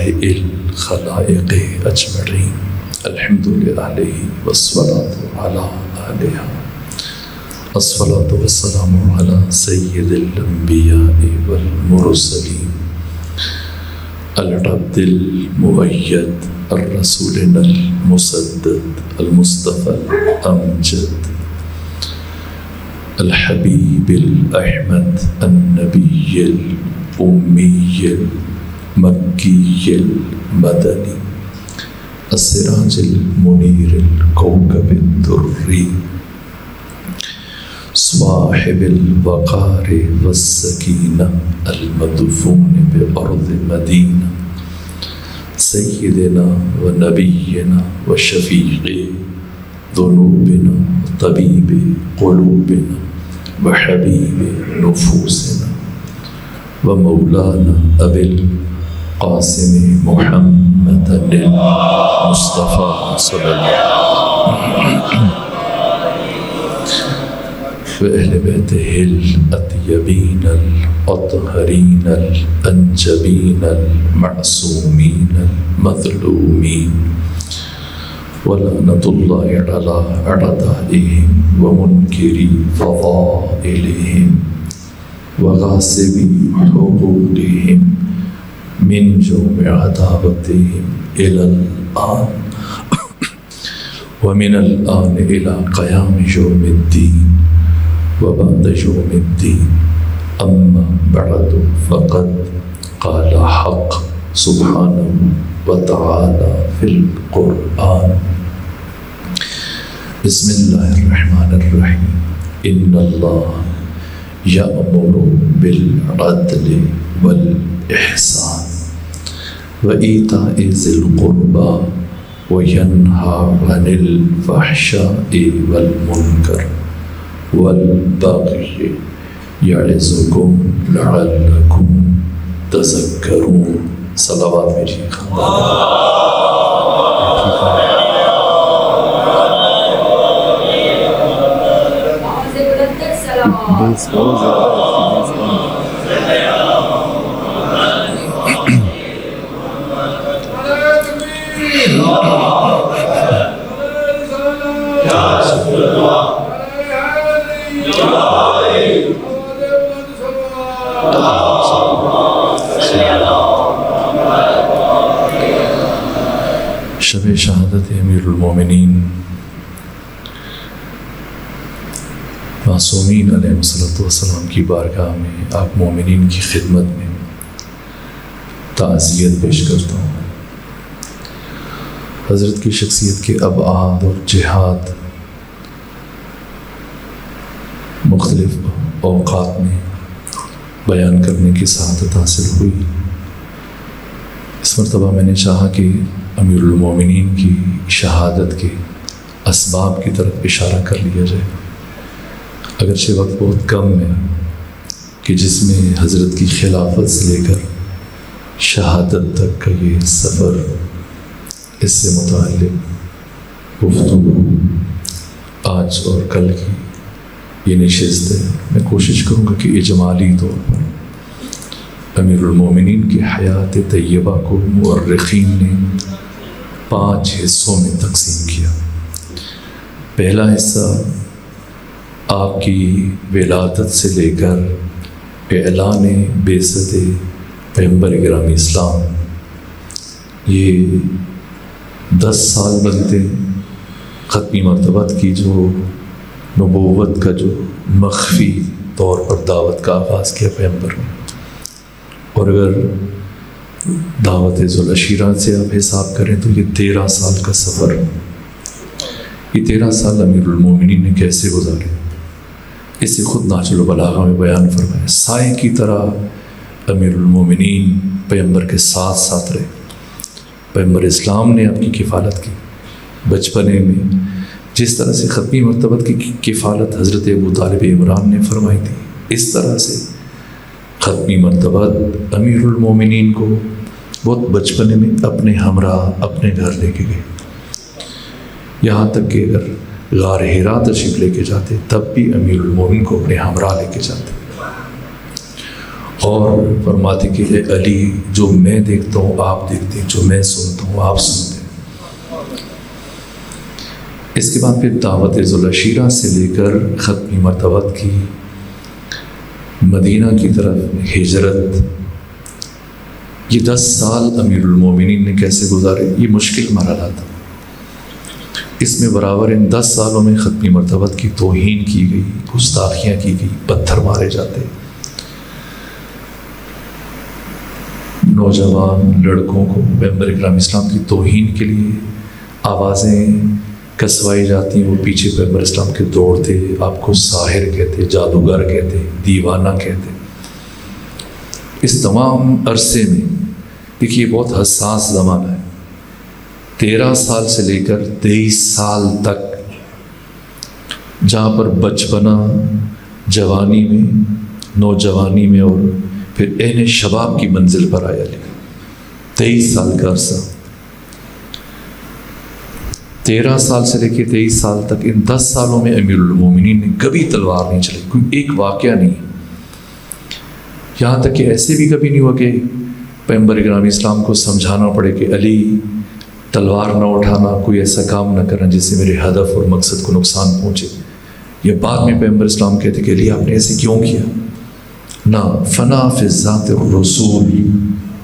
ملجأ الخلائق اجمعین الحمد للہ والصلاة علی آلہا الصلاة والسلام علی سید الانبیاء والمرسلین العبد المؤید الرسول المسدد المصطفى الأمجد الحبیب الأحمد النبی الأمی المکی المدنی السراج المنیر الكوكب الدری صاحب الوقار والسکینہ المدفون بأرض مدینہ سیدنا و نبینا و شفیع ذنوبنا طبیب قلوبنا و حبیب نفوسنا و مولانا ابی القاسم محمد المصطفى صلی اللہ وأهل بيته الأطيبين الأطهرين الأنجبين المعصومين المظلومين ولعنة الله على أعدائهم ومنكري فضائلهم وغاصبي حقوقهم من جوع عداوتهم إلى الآن ومن الآن إلى قيام يوم الدين وبعد يوم الدين أما بعد فقد قال حق سبحانه وتعالى في القرآن بسم الله الرحمن الرحيم إن الله يأمر بالعدل والإحسان وإيتاء ذي القربى وينهى عن الفحشاء والمنكر والبغي يعظكم لعلكم تذكرون صلوات میری شب شہادت امیر المومنین معصومین علیہ السلام کی بارگاہ میں آپ مومنین کی خدمت میں تعزیت پیش کرتا ہوں۔ حضرت کی شخصیت کے ابعاد اور جہاد مختلف اوقات میں بیان کرنے کی سعادت حاصل ہوئی۔ اس مرتبہ میں نے چاہا کہ امیر المومنین کی شہادت کے اسباب کی طرف اشارہ کر لیا جائے، اگرچہ وقت بہت کم ہے کہ جس میں حضرت کی خلافت سے لے کر شہادت تک کا یہ سفر، اس سے متعلق گفتگو آج اور کل کی یہ نشست ہے۔ میں کوشش کروں گا کہ اجمالی طور پر امیر المومنین کی حیات طیبہ کو مورخین نے 5 حصوں میں تقسیم کیا۔ پہلا حصہ آپ کی ولادت سے لے کر اعلان بعثت پیغمبر گرامی اسلام، یہ 10 سال بنتے ختمی مرتبت کی جو نبوت کا جو مخفی طور پر دعوت کا آغاز کیا پیغمبر نے، اور اگر دعوت ذوالعشیرہ سے آپ حساب کریں تو یہ 13 سال کا سفر، یہ 13 سال امیر المومنین نے کیسے گزارے، اسے خود نہج البلاغہ میں بیان فرمایا۔ سائے کی طرح امیر المومنین پیغمبر کے ساتھ ساتھ رہے، پیغمبر اسلام نے آپ کی کفالت کی۔ بچپنے میں جس طرح سے ختمی مرتبت کی کفالت حضرت ابو طالب عمران نے فرمائی تھی، اس طرح سے ختمی مرتبہ امیر المومنین کو بہت بچپنے میں اپنے ہمراہ اپنے گھر لے کے گئے، یہاں تک کہ اگر غار حرا تشریف لے کے جاتے تب بھی امیر المومنین کو اپنے ہمراہ لے کے جاتے۔ اور فرماتے کہ اے علی جو میں دیکھتا ہوں آپ دیکھتے ہیں، جو میں سنتا ہوں آپ سنتے ہیں۔ اس کے بعد پھر دعوت ذوالعشیرہ سے لے کر ختم مرتبت کی مدینہ کی طرف ہجرت، یہ 10 سال امیر المومنین نے کیسے گزارے، یہ مشکل مرحلہ تھا۔ اس میں برابر ان 10 سالوں میں ختم مرتبت کی توہین کی گئی، گستاخیاں کی گئی، پتھر مارے جاتے، نوجوان لڑکوں کو پیغمبر اکرام اسلام کی توہین کے لیے آوازیں کسوائی جاتی ہیں، وہ پیچھے پیغمبر اسلام کے دوڑتے، آپ کو ساحر کہتے، جادوگر کہتے، دیوانہ کہتے۔ اس تمام عرصے میں دیکھیے بہت حساس زمانہ ہے، 13 سال سے لے کر 23 سال تک، جہاں پر بچپنا، جوانی میں، نوجوانی میں اور پھر عین شباب کی منزل پر آیا، 23 سال کا عرصہ، 13 سال سے لے کے 23 سال تک، ان 10 سالوں میں امیر المومنین نے کبھی تلوار نہیں چلائی، کوئی ایک واقعہ نہیں۔ یہاں تک کہ ایسے بھی کبھی نہیں ہوا کہ پیغمبر اکرام اسلام کو سمجھانا پڑے کہ علی تلوار نہ اٹھانا، کوئی ایسا کام نہ کرنا جس سے میرے ہدف اور مقصد کو نقصان پہنچے۔ یہ بعد میں پیغمبر اسلام کہتے کہ علی آپ نے ایسے کیوں کیا؟ نہ فنا فی ذات الرسول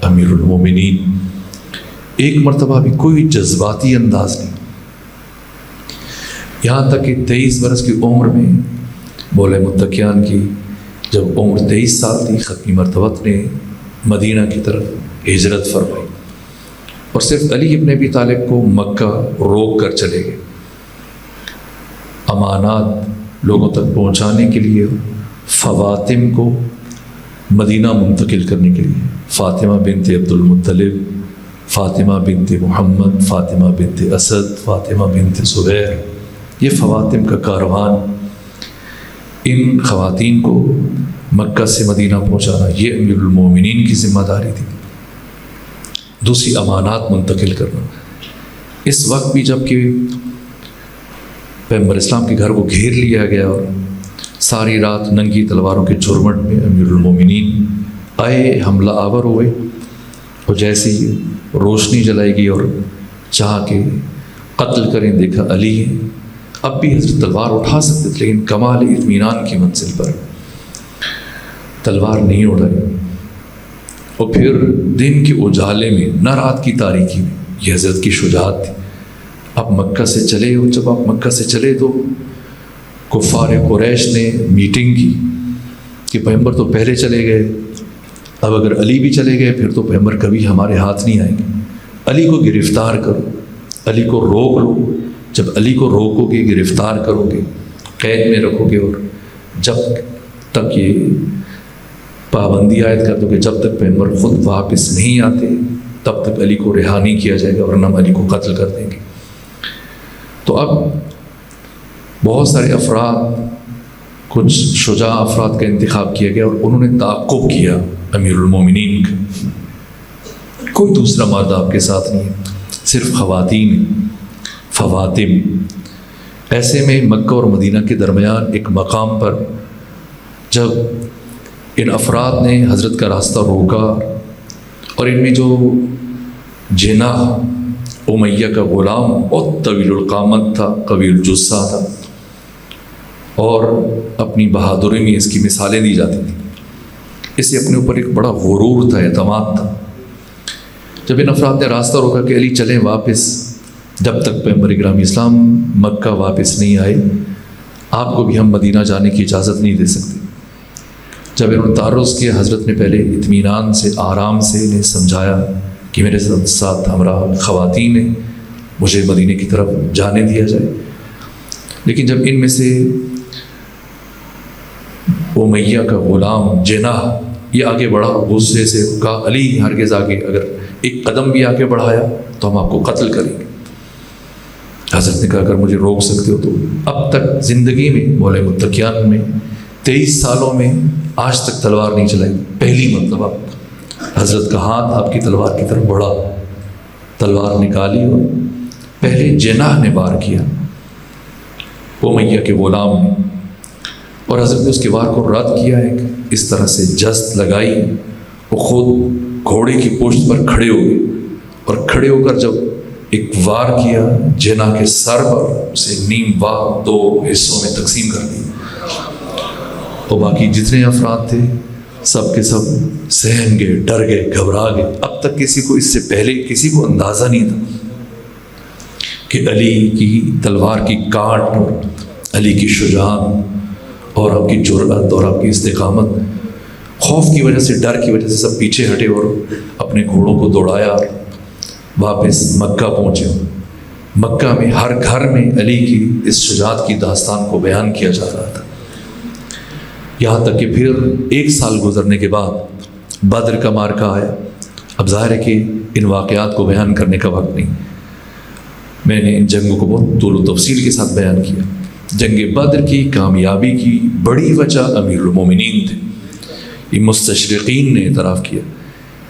امیر المومنین، ایک مرتبہ بھی کوئی جذباتی انداز نہیں۔ یہاں تک کہ 23 برس کی عمر میں مولا متقیان کی جب عمر 23 سال تھی، ختم مرتبت نے مدینہ کی طرف ہجرت فرمائی، اور صرف علی ابن ابی طالب کو مکہ روک کر چلے گئے، امانات لوگوں تک پہنچانے کے لیے، فواتم کو مدینہ منتقل کرنے کے لیے، فاطمہ بنت عبد المطلب، فاطمہ بنت محمد، فاطمہ بنت اسد، فاطمہ بنت زبیر، یہ فواتم کا کاروان، ان خواتین کو مکہ سے مدینہ پہنچانا یہ امیر المومنین کی ذمہ داری تھی۔ دوسری امانات منتقل کرنا۔ اس وقت بھی جب کہ پیغمبر اسلام کے گھر کو گھیر لیا گیا اور ساری رات ننگی تلواروں کے جھرمٹ میں امیر المومنین آئے، حملہ آور ہوئے، اور جیسے ہی روشنی جلائی گئی اور چاہ کے قتل کریں، دیکھا علی ہے۔ اب بھی حضرت تلوار اٹھا سکتے تھے، لیکن کمال اطمینان کی منزل پر تلوار نہیں اڑائی۔ اور پھر دن کے اجالے میں، نہ رات کی تاریکی میں، یہ حضرت کی شجاعت تھی۔ اب مکہ سے چلے، اور جب آپ مکہ سے چلے تو کفار قریش نے میٹنگ کی کہ پیغمبر تو پہلے چلے گئے، اب اگر علی بھی چلے گئے پھر تو پیغمبر کبھی ہمارے ہاتھ نہیں آئیں گے، علی کو گرفتار کرو، علی کو روک لو۔ جب علی کو روکو گے، گرفتار کرو گے، قید میں رکھو گے، اور جب تک یہ پابندی عائد کر دو کہ جب تک پیغمبر خود واپس نہیں آتے تب تک علی کو رہا نہیں کیا جائے گا، ورنہ ہم علی کو قتل کر دیں گے۔ تو اب بہت سارے افراد، کچھ شجاع افراد کا انتخاب کیا گیا، اور انہوں نے تعاقب کیا امیر المومنین کا۔ کوئی دوسرا مرد آپ کے ساتھ نہیں ہے، صرف خواتین، فواتم۔ ایسے میں مکہ اور مدینہ کے درمیان ایک مقام پر جب ان افراد نے حضرت کا راستہ روکا، اور ان میں جو جناح امیہ کا غلام بہت طویل القامت تھا، قوی الجثہ تھا، اور اپنی بہادری میں اس کی مثالیں دی جاتی تھیں، اسے اپنے اوپر ایک بڑا غرور تھا، اعتماد تھا۔ جب ان افراد نے راستہ روکا کہ علی چلیں واپس، جب تک پیغمبر اکرام اسلام مکہ واپس نہیں آئے آپ کو بھی ہم مدینہ جانے کی اجازت نہیں دے سکتے۔ جب انہوں نے تعرض کیا، حضرت نے پہلے اطمینان سے، آرام سے انہیں سمجھایا کہ میرے ساتھ ہمراہ خواتین ہیں، مجھے مدینے کی طرف جانے دیا جائے۔ لیکن جب ان میں سے امیہ کا غلام جناح یہ آگے بڑھا، غصے سے کہا علی ہرگز آگے اگر ایک قدم بھی آگے بڑھایا تو ہم آپ کو قتل کریں گے۔ حضرت نے کہا اگر مجھے روک سکتے ہو تو۔ اب تک زندگی میں مولا متقیان میں 23 سالوں میں آج تک تلوار نہیں چلائی، پہلی مرتبہ حضرت کا ہاتھ آپ کی تلوار کی طرف بڑھا، تلوار نکالی اور پہلے جناح نے وار کیا امیہ کے غلام نے، اور حضرت نے اس کے وار کو رد کیا، ایک اس طرح سے جست لگائی، وہ خود گھوڑے کی پشت پر کھڑے ہو گئے، اور کھڑے ہو کر جب ایک وار کیا جنا کے سر پر، اسے نیم وار 2 حصوں میں تقسیم کر دی، اور باقی جتنے افراد تھے سب کے سب سہم گئے، ڈر گئے، گھبرا گئے۔ اب تک کسی کو اس سے پہلے کسی کو اندازہ نہیں تھا کہ علی کی تلوار کی کاٹ اور علی کی شجاعت اور آپ کی جرأت اور آپ کی استقامت، خوف کی وجہ سے، ڈر کی وجہ سے سب پیچھے ہٹے اور اپنے گھوڑوں کو دوڑایا، واپس مکہ پہنچے۔ مکہ میں ہر گھر میں علی کی اس شجاعت کی داستان کو بیان کیا جا رہا تھا، یہاں تک کہ پھر 1 سال گزرنے کے بعد بدر کا معرکہ آیا۔ اب ظاہر ہے کہ ان واقعات کو بیان کرنے کا وقت نہیں، میں نے ان جنگوں کو بہت طول و تفصیل کے ساتھ بیان کیا۔ جنگ بدر کی کامیابی کی بڑی وجہ امیر المومنین تھے، یہ مستشرقین نے اعتراف کیا۔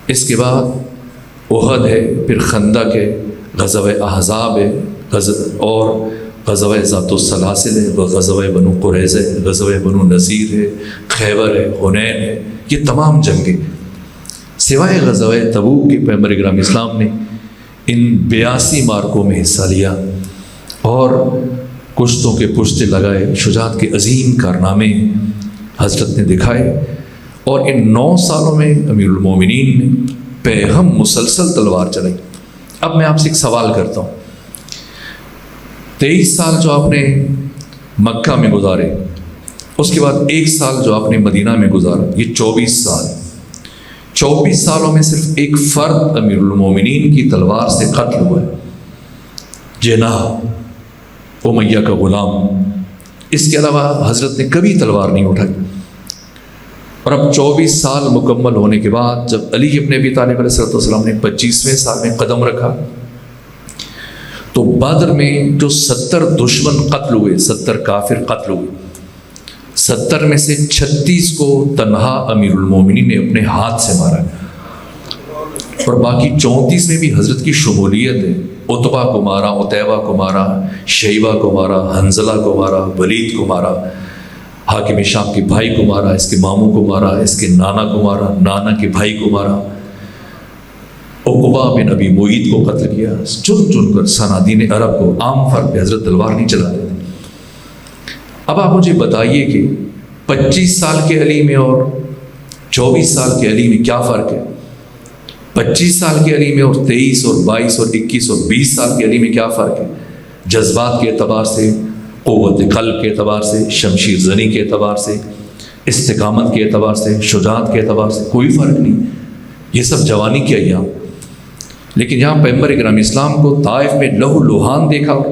اس کے بعد احد ہے، پھر خندق ہے، غزوہ احزاب ہے، اور غزوہ ذات السلاسل ہے، غزوہ بنو قریظہ ہے، غزوہ بنو نذیر ہے، خیبر ہے، حنین ہے، یہ تمام جنگیں سوائے غزوہ تبوک کے پیغمبر اکرم اسلام نے ان 82 معرکوں میں حصہ لیا اور کشتوں کے پشتے لگائے، شجاعت کے عظیم کارنامے حضرت نے دکھائے۔ اور ان 9 سالوں میں امیر المومنین نے پیغم مسلسل تلوار چلائی۔ اب میں آپ سے ایک سوال کرتا ہوں، 23 سال جو آپ نے مکہ میں گزارے، اس کے بعد 1 سال جو آپ نے مدینہ میں گزارا، یہ 24 سال، 24 سالوں میں صرف ایک فرد امیر المومنین کی تلوار سے قتل ہوا ہے، جناح امیہ کا غلام۔ اس کے علاوہ حضرت نے کبھی تلوار نہیں اٹھائی۔ اور اب 24 سال مکمل ہونے کے بعد جب علی ابن ابی طالب علیہ السلام نے 25ویں سال میں قدم رکھا، تو بدر میں جو 70 دشمن قتل ہوئے، 70 کافر قتل ہوئے، 70 میں سے 36 کو تنہا امیر المومنین نے اپنے ہاتھ سے مارا، اور باقی 34 میں بھی حضرت کی شمولیت ہے۔ عتبہ کو مارا، عتیبہ کو مارا، شیبہ کو مارا، حنظلہ کو مارا، ولید کو مارا، حاکم شام کے بھائی کو مارا، اس کے ماموں کو مارا، اس کے نانا کو مارا، نانا کے بھائی کو مارا، عقبہ بن ابی معیط کو قتل کیا، چن چن کر صنادین عرب کو۔ عام فرق پہ حضرت تلوار نہیں چلاتے تھے۔ اب آپ مجھے بتائیے کہ 25 سال کے علی میں اور 24 سال کے علی میں کیا فرق ہے؟ 25 سال کے علی میں اور 23 اور 22 اور 21 اور 20 سال کے علی میں کیا فرق ہے؟ جذبات کے اعتبار سے، قوت قلب کے اعتبار سے، شمشیر زنی کے اعتبار سے، استقامت کے اعتبار سے، شجاعت کے اعتبار سے کوئی فرق نہیں۔ یہ سب جوانی کی ایام، لیکن یہاں پیغمبر اکرم اسلام کو طائف میں لہو لوہان دیکھا اور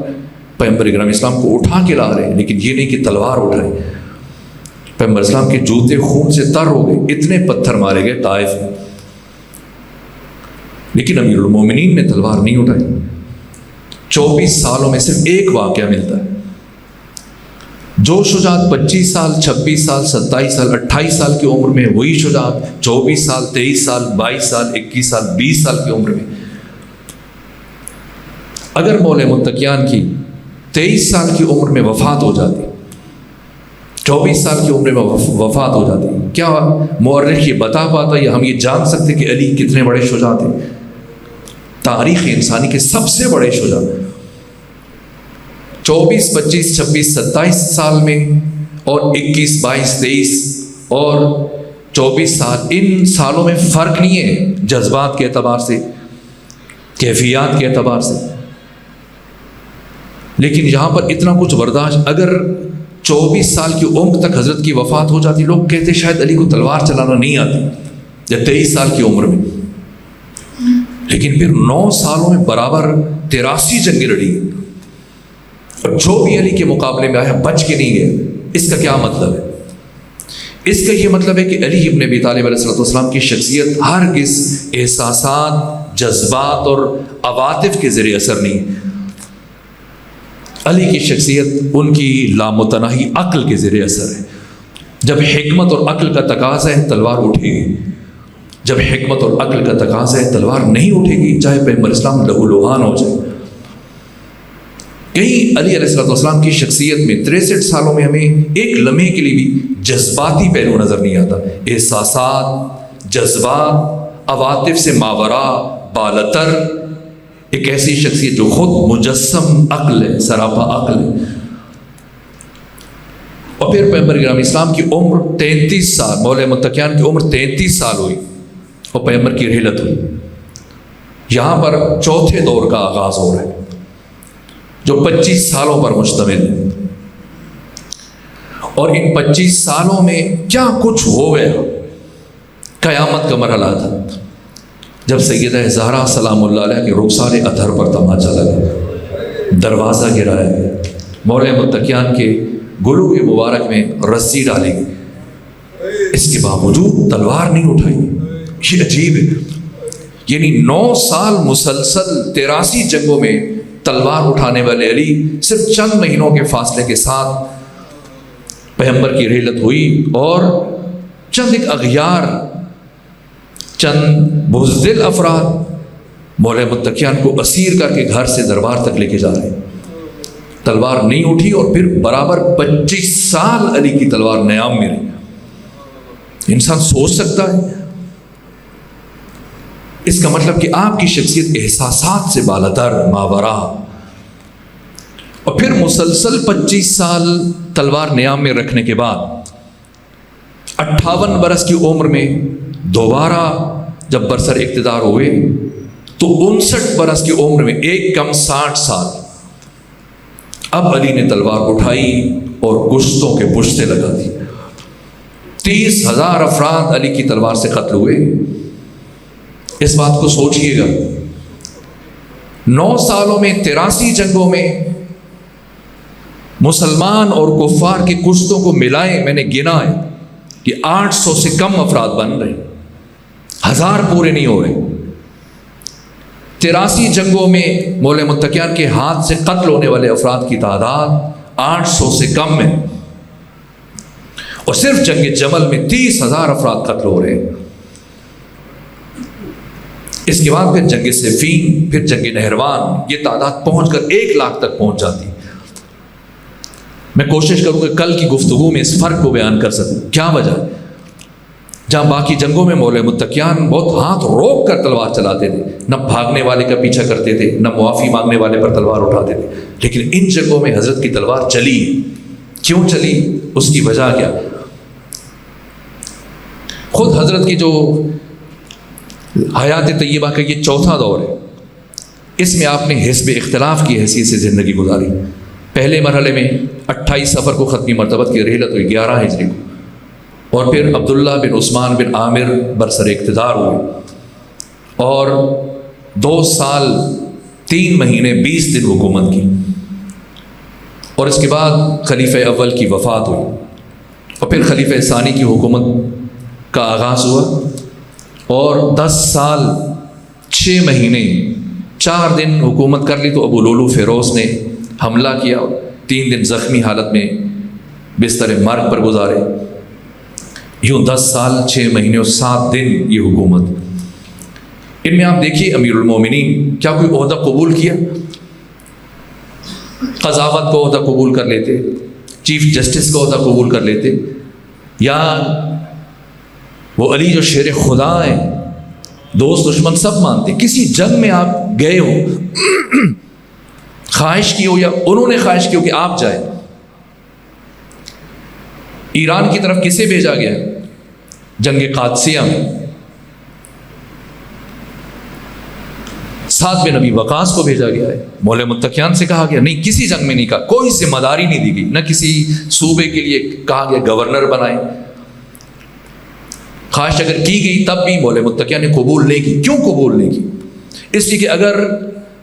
پیغمبر اکرم اسلام کو اٹھا کے لا رہے ہیں، لیکن یہ نہیں کہ تلوار اٹھائے۔ پیغمبر اسلام کے جوتے خون سے تر ہو گئے، اتنے پتھر مارے گئے طائف میں، لیکن امیر المومنین نے تلوار نہیں اٹھائی۔ 24 سالوں میں صرف ایک واقعہ ملتا ہے، جو شجاعت 25 سال، 26 سال، 27 سال، 28 سال کی عمر میں، وہی شجاعت 24 سال، 23 سال، 22 سال، 21 سال، 20 سال کی عمر میں۔ اگر مولا متقیان کی 23 سال کی عمر میں وفات ہو جاتی، 24 سال کی عمر میں وفات ہو جاتی، کیا مورخ یہ بتا پاتا یا ہم یہ جان سکتے کہ علی کتنے بڑے شجاع تھے؟ تاریخ انسانی کے سب سے بڑے شجاع 24، 25، 26، 27 سال میں، اور 21، 22، 23 اور 24 سال، ان سالوں میں فرق نہیں ہے جذبات کے اعتبار سے، کیفیات کے اعتبار سے، لیکن یہاں پر اتنا کچھ برداشت۔ اگر 24 سال کی عمر تک حضرت کی وفات ہو جاتی، لوگ کہتے شاید علی کو تلوار چلانا نہیں آتی، یا 23 سال کی عمر میں، لیکن پھر 9 سالوں میں برابر 83 جنگیں لڑی، اور جو بھی علی کے مقابلے میں آیا بچ کے نہیں گیا۔ اس کا کیا مطلب ہے؟ اس کا یہ مطلب ہے کہ علی ابن ابی طالب علیہ السلام کی شخصیت ہرگز احساسات، جذبات اور عواطف کے ذریعے اثر نہیں ہے۔ علی کی شخصیت ان کی لامتناہی عقل کے ذریعے اثر ہے۔ جب حکمت اور عقل کا تقاضا ہے تلوار اٹھے گی، جب حکمت اور عقل کا تقاضا ہے تلوار نہیں اٹھے گی، چاہے پیغمبر اسلام لہو لوہان ہو جائے۔ کہیں علی علیہ السلام کی شخصیت میں 63 سالوں میں ہمیں ایک لمحے کے لیے بھی جذباتی پہلو نظر نہیں آتا. احساسات، جذبات، عواطف سے ماورا، بالتر، ایک ایسی شخصیت جو خود مجسم عقل ہے، سراپا عقل ہے. اور پھر پیغمبر کرام اسلام کی عمر 33 سال، مولا متقیان کی عمر 33 سال ہوئی اور پیغمبر کی رحلت ہوئی. یہاں پر چوتھے دور کا آغاز ہو رہا ہے جو 25 سالوں پر مشتمل ہے. اور ان 25 سالوں میں کیا کچھ ہو گیا. قیامت کا مرحلہ تھا جب سیدہ زہرا سلام اللہ علیہ کے رخسار اطہر پر تماچا لگا، دروازہ گرایا گیا، مولا متقیان کے گلو کے مبارک میں رسی ڈالی گئی. اس کے باوجود تلوار نہیں اٹھائی. یہ عجیب ہے. یعنی 9 سال مسلسل 83 جنگوں میں تلوار اٹھانے والے علی صرف چند مہینوں کے فاصلے کے ساتھ پیغمبر کی رحلت ہوئی اور چند ایک اغیار، چند بزدل افراد مولا متقیان کو اسیر کر کے گھر سے دربار تک لے کے جا رہے ہیں. تلوار نہیں اٹھی اور پھر برابر 25 سال علی کی تلوار نیام میں رہی. انسان سوچ سکتا ہے. اس کا مطلب کہ آپ کی شخصیت احساسات سے بالاتر، ماورا. اور پھر مسلسل 25 سال تلوار نیام میں رکھنے کے بعد 58 برس کی عمر میں دوبارہ جب برسر اقتدار ہوئے تو 59 برس کی عمر میں ایک کم 60 سال اب علی نے تلوار اٹھائی اور گشتوں کے پشتے لگا دی. 30,000 افراد علی کی تلوار سے قتل ہوئے. اس بات کو سوچئے گا. 9 سالوں میں 83 جنگوں میں مسلمان اور کفار کے کشتوں کو ملائے میں نے گنا ہے کہ 800 سے کم افراد بن رہے، 1000 پورے نہیں ہو رہے. 83 جنگوں میں مولا متقیان کے ہاتھ سے قتل ہونے والے افراد کی تعداد 800 سے کم ہے. اور صرف جنگ جمل میں 30,000 افراد قتل ہو رہے ہیں. اس کے بعد پھر جنگ صفین، پھر جنگ نہروان، یہ تعداد پہنچ کر 1 لاکھ تک پہنچ جاتی. میں کوشش کروں کہ کل کی گفتگو میں اس فرق کو بیان کر سکوں. کیا وجہ؟ جہاں باقی جنگوں میں مولا متقیان بہت ہاتھ روک کر تلوار چلاتے تھے، نہ بھاگنے والے کا پیچھا کرتے تھے، نہ معافی مانگنے والے پر تلوار اٹھاتے تھے، لیکن ان جنگوں میں حضرت کی تلوار چلی. کیوں چلی؟ اس کی وجہ کیا؟ خود حضرت کی جو حیات طیبہ کا یہ چوتھا دور ہے، اس میں آپ نے حزب اختلاف کی حیثیت سے زندگی گزاری. پہلے مرحلے میں 28 صفر کو ختمی مرتبت کی رحلت ہوئی 11 ہجری کو، اور پھر عبداللہ بن عثمان بن عامر برسر اقتدار ہوئے اور 2 سال 3 مہینے 20 دن حکومت کی. اور اس کے بعد خلیفہ اول کی وفات ہوئی اور پھر خلیفہ ثانی کی حکومت کا آغاز ہوا اور 10 سال 6 مہینے 4 دن حکومت کر لی. تو ابو لولو فیروز نے حملہ کیا، 3 دن زخمی حالت میں بستر مرگ پر گزارے. یوں 10 سال 6 مہینے اور 7 دن یہ حکومت. ان میں آپ دیکھیے امیر المومنین کیا کوئی عہدہ قبول کیا؟ قضاوت کا عہدہ قبول کر لیتے، چیف جسٹس کا عہدہ قبول کر لیتے، یا وہ علی جو شیر خدا ہے، دوست دشمن سب مانتے. کسی جنگ میں آپ گئے ہو، خواہش کی ہو یا انہوں نے خواہش کی ہو کہ آپ جائیں. ایران کی طرف کسے بھیجا گیا؟ جنگ قادسیہ میں سعد بن ابی وقاص کو بھیجا گیا ہے. مولا متقیان سے کہا گیا نہیں، کسی جنگ میں نہیں کہا، کوئی ذمہ داری نہیں دی گئی، نہ کسی صوبے کے لیے کہا گیا گورنر بنائے. خواہش اگر کی گئی تب بھی مولا متقیان نے قبول نہیں کی. کیوں قبول نہیں کی؟ اس لیے کہ اگر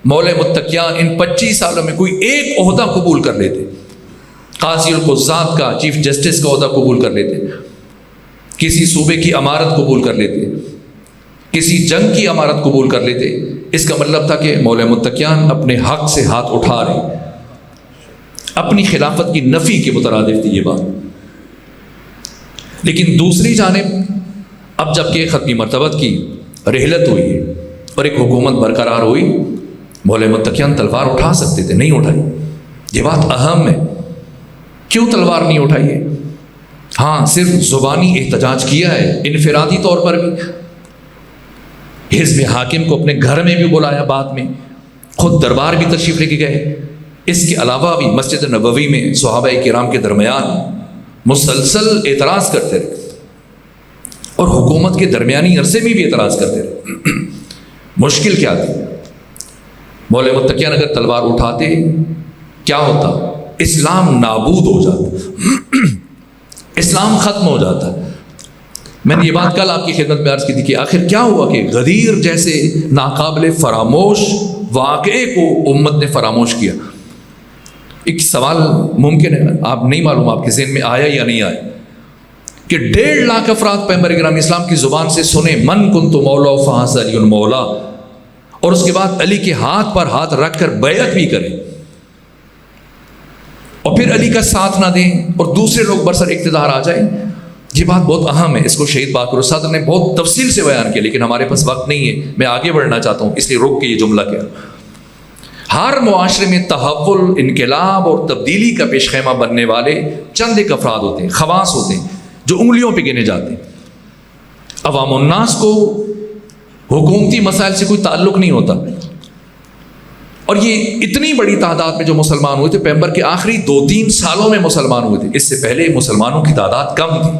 مولا متقیان ان 25 سالوں میں کوئی ایک عہدہ قبول کر لیتے، قاضی القضات کا، چیف جسٹس کا عہدہ قبول کر لیتے، کسی صوبے کی امارت قبول کر لیتے، کسی جنگ کی امارت قبول کر لیتے، اس کا مطلب تھا کہ مولا متقیان اپنے حق سے ہاتھ اٹھا رہے، اپنی خلافت کی نفی کے مترادف تھی یہ بات. لیکن دوسری جانب اب جب کہ ختمی مرتبت کی رحلت ہوئی اور ایک حکومت برقرار ہوئی، مولا متقیان تلوار اٹھا سکتے تھے، نہیں اٹھائی. یہ بات اہم ہے. کیوں تلوار نہیں اٹھائی ہے؟ ہاں صرف زبانی احتجاج کیا ہے، انفرادی طور پر بھی. حزب حاکم کو اپنے گھر میں بھی بلایا، بعد میں خود دربار بھی تشریف لے کے گئے. اس کے علاوہ بھی مسجد نبوی میں صحابہ کرام کے درمیان مسلسل اعتراض کرتے رہے، اور حکومت کے درمیانی عرصے میں بھی اعتراض کرتے رہے. مشکل کیا تھی؟ مولوی متقیان اگر تلوار اٹھاتے کیا ہوتا؟ اسلام نابود ہو جاتا، اسلام ختم ہو جاتا. میں نے یہ بات کل آپ کی خدمت میں عرض کی تھی کہ آخر کیا ہوا کہ غدیر جیسے ناقابل فراموش واقعے کو امت نے فراموش کیا. ایک سوال ممکن ہے، آپ نہیں معلوم آپ کے ذہن میں آیا یا نہیں آیا، کہ 1.5 لاکھ افراد پیغمبر گرامی اسلام کی زبان سے سنے من کنت مولا فہذا علی مولا، اور اس کے بعد علی کے ہاتھ پر ہاتھ رکھ کر بیعت بھی کریں، اور پھر علی کا ساتھ نہ دیں اور دوسرے لوگ برسر اقتدار آ جائیں. یہ بات بہت اہم ہے، اس کو شہید باقر صدر نے بہت تفصیل سے بیان کیا، لیکن ہمارے پاس وقت نہیں ہے، میں آگے بڑھنا چاہتا ہوں اس لیے رک کے یہ جملہ کیا. ہر معاشرے میں تحول، انقلاب اور تبدیلی کا پیش خیمہ بننے والے چند ایک افراد ہوتے ہیں، خواص ہوتے ہیں جو انگلیوں پہ گنے جاتے ہیں. عوام الناس کو حکومتی مسائل سے کوئی تعلق نہیں ہوتا، اور یہ اتنی بڑی تعداد میں جو مسلمان ہوئے تھے پیغمبر کے آخری 2-3 سالوں میں مسلمان ہوئے تھے، اس سے پہلے مسلمانوں کی تعداد کم تھی.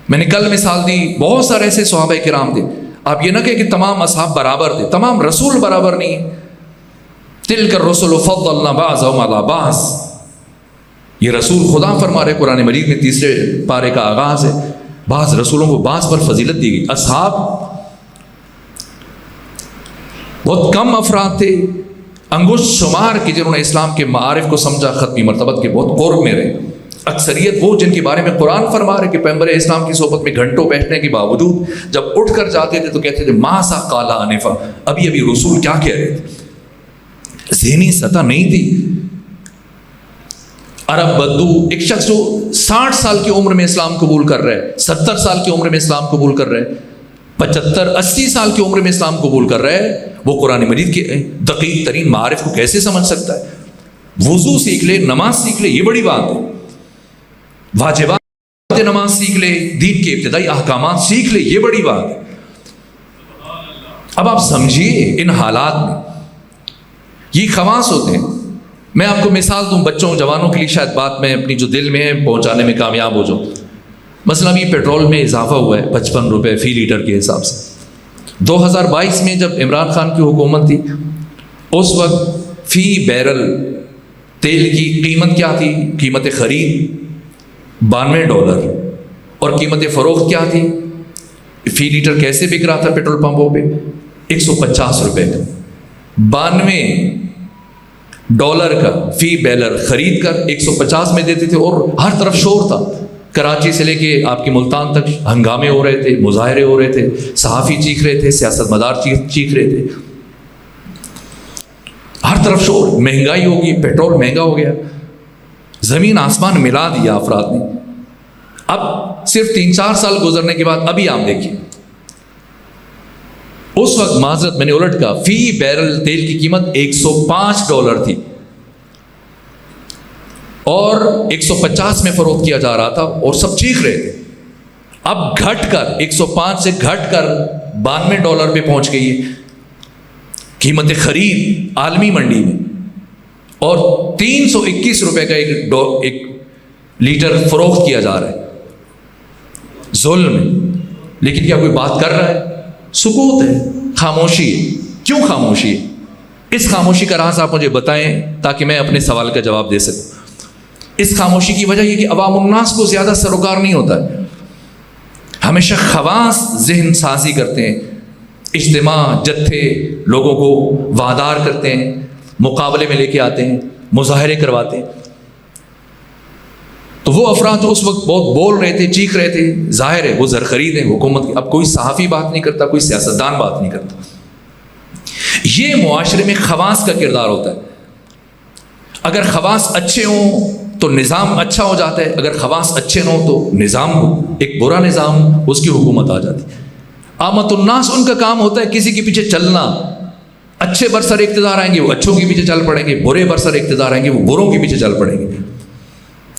میں نے کل مثال دی، بہت سارے ایسے صحابہ کرام تھے. آپ یہ نہ کہیں کہ تمام اصحاب برابر تھے، تمام رسول برابر نہیں ہیں. تلک الرسل فضلنا بعضهم علی بعض، یہ رسول خدا فرما رہے قرآن مجید میں 3 پارے کا آغاز ہے. بعض رسولوں کو بعض پر فضیلت دی گئی. اصحاب بہت کم افراد تھے، انگشت شمار کے جنہوں نے اسلام کے معارف کو سمجھا، ختمی مرتبت کے بہت قرب میں رہے. اکثریت وہ جن کے بارے میں قرآن فرما رہے کہ پیغمبر اسلام کی صحبت میں گھنٹوں بیٹھنے کے باوجود جب اٹھ کر جاتے تھے تو کہتے تھے ما سا قالا انفا، ابھی رسول کیا کہہ رہے تھے. ذہنی سطح نہیں تھی. عرب بدو، ایک شخص جو 60 سال کی عمر میں اسلام قبول کر رہا ہے، 70 سال کی عمر میں اسلام قبول کر رہا ہے، 75-80 سال کی عمر میں اسلام قبول کر رہا ہے، وہ قرآن مجید کے دقیق ترین معارف کو کیسے سمجھ سکتا ہے؟ وضو سیکھ لے، نماز سیکھ لے، یہ بڑی بات ہے. واجبات نماز سیکھ لے، دین کے ابتدائی احکامات سیکھ لے، یہ بڑی بات ہے. اب آپ سمجھیے ان حالات میں یہ خواص ہوتے ہیں. میں آپ کو مثال دوں بچوں جوانوں کے لیے، شاید بات میں اپنی جو دل میں ہے پہنچانے میں کامیاب ہو جاؤں. مثلا یہ پیٹرول میں اضافہ ہوا ہے 55 روپے فی لیٹر کے حساب سے. 2022 میں جب عمران خان کی حکومت تھی اس وقت فی بیرل تیل کی قیمت کیا تھی؟ قیمت خرید $92 اور قیمت فروخت کیا تھی؟ فی لیٹر کیسے بک رہا تھا پیٹرول پمپوں پہ؟ 150 روپے کا. $92 کا فی بیرل خرید کر 150 میں دیتے تھے، اور ہر طرف شور تھا. کراچی سے لے کے آپ کے ملتان تک ہنگامے ہو رہے تھے، مظاہرے ہو رہے تھے، صحافی چیخ رہے تھے، سیاست مدار چیخ رہے تھے، ہر طرف شور. مہنگائی ہوگی، پیٹرول مہنگا ہو گیا، زمین آسمان ملا دیا افراد نے. اب صرف 3-4 سال گزرنے کے بعد ابھی آپ دیکھیے، اس وقت معذرت میں نے الٹ کہا، فی بیرل تیل کی قیمت $105 تھی اور 150 میں فروخت کیا جا رہا تھا، اور سب چیخ رہے تھے. اب گھٹ کر 105 سے گھٹ کر $92 پہ پہنچ گئی ہے قیمت خرید عالمی منڈی میں، اور 321 روپے کا ایک لیٹر فروخت کیا جا رہا ہے. ظلم ہے. لیکن کیا کوئی بات کر رہا ہے؟ سکوت ہے، خاموشی ہے. کیوں خاموشی ہے؟ اس خاموشی کا راز آپ مجھے بتائیں تاکہ میں اپنے سوال کا جواب دے سکوں. اس خاموشی کی وجہ یہ کہ عوام الناس کو زیادہ سروکار نہیں ہوتا ہے. ہمیشہ خواص ذہن سازی کرتے ہیں، اجتماع جتھے لوگوں کو وادار کرتے ہیں، مقابلے میں لے کے آتے ہیں، مظاہرے کرواتے ہیں. تو وہ افراد جو اس وقت بہت بول رہے تھے، چیخ رہے تھے، ظاہر ہے وہ زرخرید ہیں حکومت کی. اب کوئی صحافی بات نہیں کرتا، کوئی سیاستدان بات نہیں کرتا. یہ معاشرے میں خواص کا کردار ہوتا ہے. اگر خواص اچھے ہوں تو نظام اچھا ہو جاتا ہے، اگر خواص اچھے نہ ہوں تو نظام ایک برا نظام، اس کی حکومت آ جاتی ہے. عامت الناس ان کا کام ہوتا ہے کسی کے پیچھے چلنا، اچھے برسر اقتدار آئیں گے وہ اچھوں کے پیچھے چل پڑیں گے، برے برسر اقتدار آئیں گے وہ بروں کے پیچھے چل پڑیں گے۔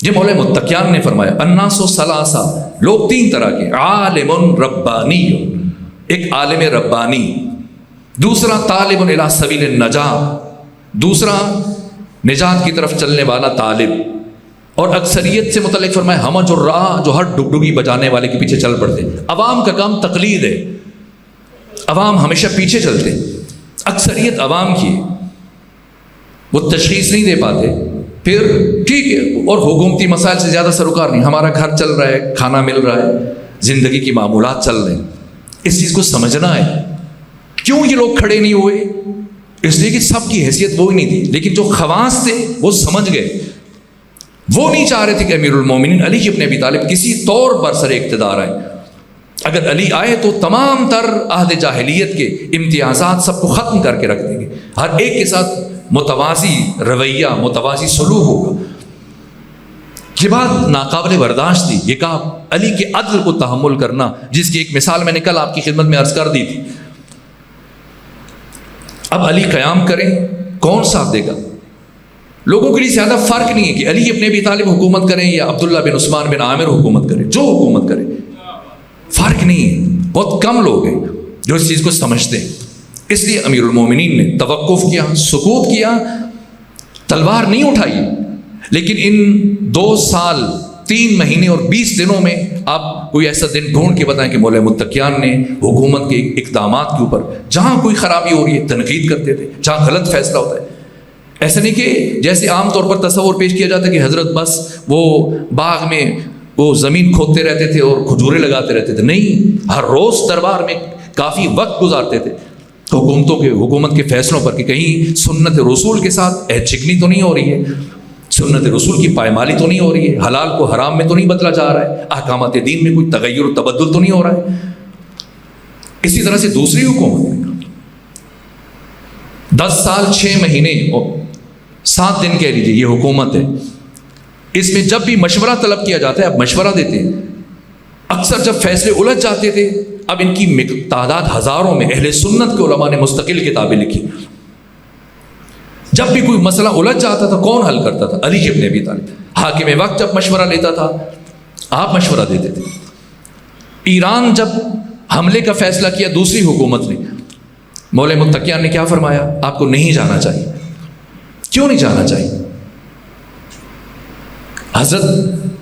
یہ مولا متقیان نے فرمایا الناس ثلاثہ، لوگ تین طرح کے، عالم ربانی، ایک عالم ربانی، دوسرا طالب الی سبیل النجات، دوسرا نجات کی طرف چلنے والا طالب، اور اکثریت سے متعلق فرمایا ہمج الراہ، جو ہر ڈگڈگی بجانے والے کے پیچھے چل پڑتے۔ عوام کا کام تقلید ہے، عوام ہمیشہ پیچھے چلتے، اکثریت عوام کی وہ تشخیص نہیں دے پاتے، پھر ٹھیک ہے، اور حکومتی مسائل سے زیادہ سروکار نہیں، ہمارا گھر چل رہا ہے، کھانا مل رہا ہے، زندگی کی معمولات چل رہے ہیں۔ اس چیز کو سمجھنا ہے۔ کیوں یہ لوگ کھڑے نہیں ہوئے؟ اس لیے کہ سب کی حیثیت وہی نہیں تھی، لیکن جو خواص تھے وہ سمجھ گئے۔ وہ نہیں چاہ رہے تھے کہ امیر المومنین علی ابن ابی طالب کسی طور پر سر اقتدار آئے۔ اگر علی آئے تو تمام تر عہد جاہلیت کے امتیازات سب کو ختم کر کے رکھ دیں گے، ہر ایک کے ساتھ متوازی رویہ، متوازی سلوک ہوگا۔ یہ بات ناقابل برداشت تھی۔ یہ کہا علی کے عدل کو تحمل کرنا، جس کی ایک مثال میں نے کل آپ کی خدمت میں عرض کر دی تھی۔ اب علی قیام کریں، کون ساتھ دے گا؟ لوگوں کے لیے زیادہ فرق نہیں ہے کہ علی ابن ابی طالب حکومت کریں یا عبداللہ بن عثمان بن عامر حکومت کریں، جو حکومت کرے فرق نہیں ہے۔ بہت کم لوگ ہیں جو اس چیز کو سمجھتے ہیں۔ اس لیے امیر المومنین نے توقف کیا، سکوت کیا، تلوار نہیں اٹھائی، لیکن ان 2 سال 3 مہینے اور 20 دنوں میں آپ کوئی ایسا دن ڈھونڈ کے بتائیں کہ مولا متقیان نے حکومت کے اقدامات کے اوپر جہاں کوئی خرابی ہو رہی ہے تنقید کرتے تھے، جہاں غلط فیصلہ ہوتا ہے۔ ایسا نہیں کہ جیسے عام طور پر تصور پیش کیا جاتا ہے کہ حضرت بس وہ باغ میں وہ زمین کھودتے رہتے تھے اور کھجورے لگاتے رہتے تھے، نہیں، ہر روز دربار میں کافی وقت گزارتے تھے حکومت کے فیصلوں پر کہ کہیں سنت رسول کے ساتھ عہد شکنی تو نہیں ہو رہی ہے، سنت رسول کی پائمالی تو نہیں ہو رہی ہے، حلال کو حرام میں تو نہیں بدلا جا رہا ہے، احکامات دین میں کوئی تغیر و تبدل تو نہیں ہو رہا ہے۔ اسی طرح سے دوسری حکومت 10 سال 6 مہینے 7 دن کہہ لیجیے یہ حکومت ہے۔ اس میں جب بھی مشورہ طلب کیا جاتا ہے، اب مشورہ دیتے ہیں، اکثر جب فیصلے الجھ جاتے تھے، اب ان کی تعداد ہزاروں میں اہل سنت کے علماء نے مستقل کتابیں لکھی۔ جب بھی کوئی مسئلہ الجھ جاتا تھا کون حل کرتا تھا؟ علی ابن ابی طالب۔ حاکم وقت جب مشورہ لیتا تھا آپ مشورہ دیتے تھے۔ ایران جب حملے کا فیصلہ کیا دوسری حکومت نے، مولا متقیان نے کیا فرمایا؟ آپ کو نہیں جانا چاہیے۔ کیوں نہیں جانا چاہیے؟ حضرت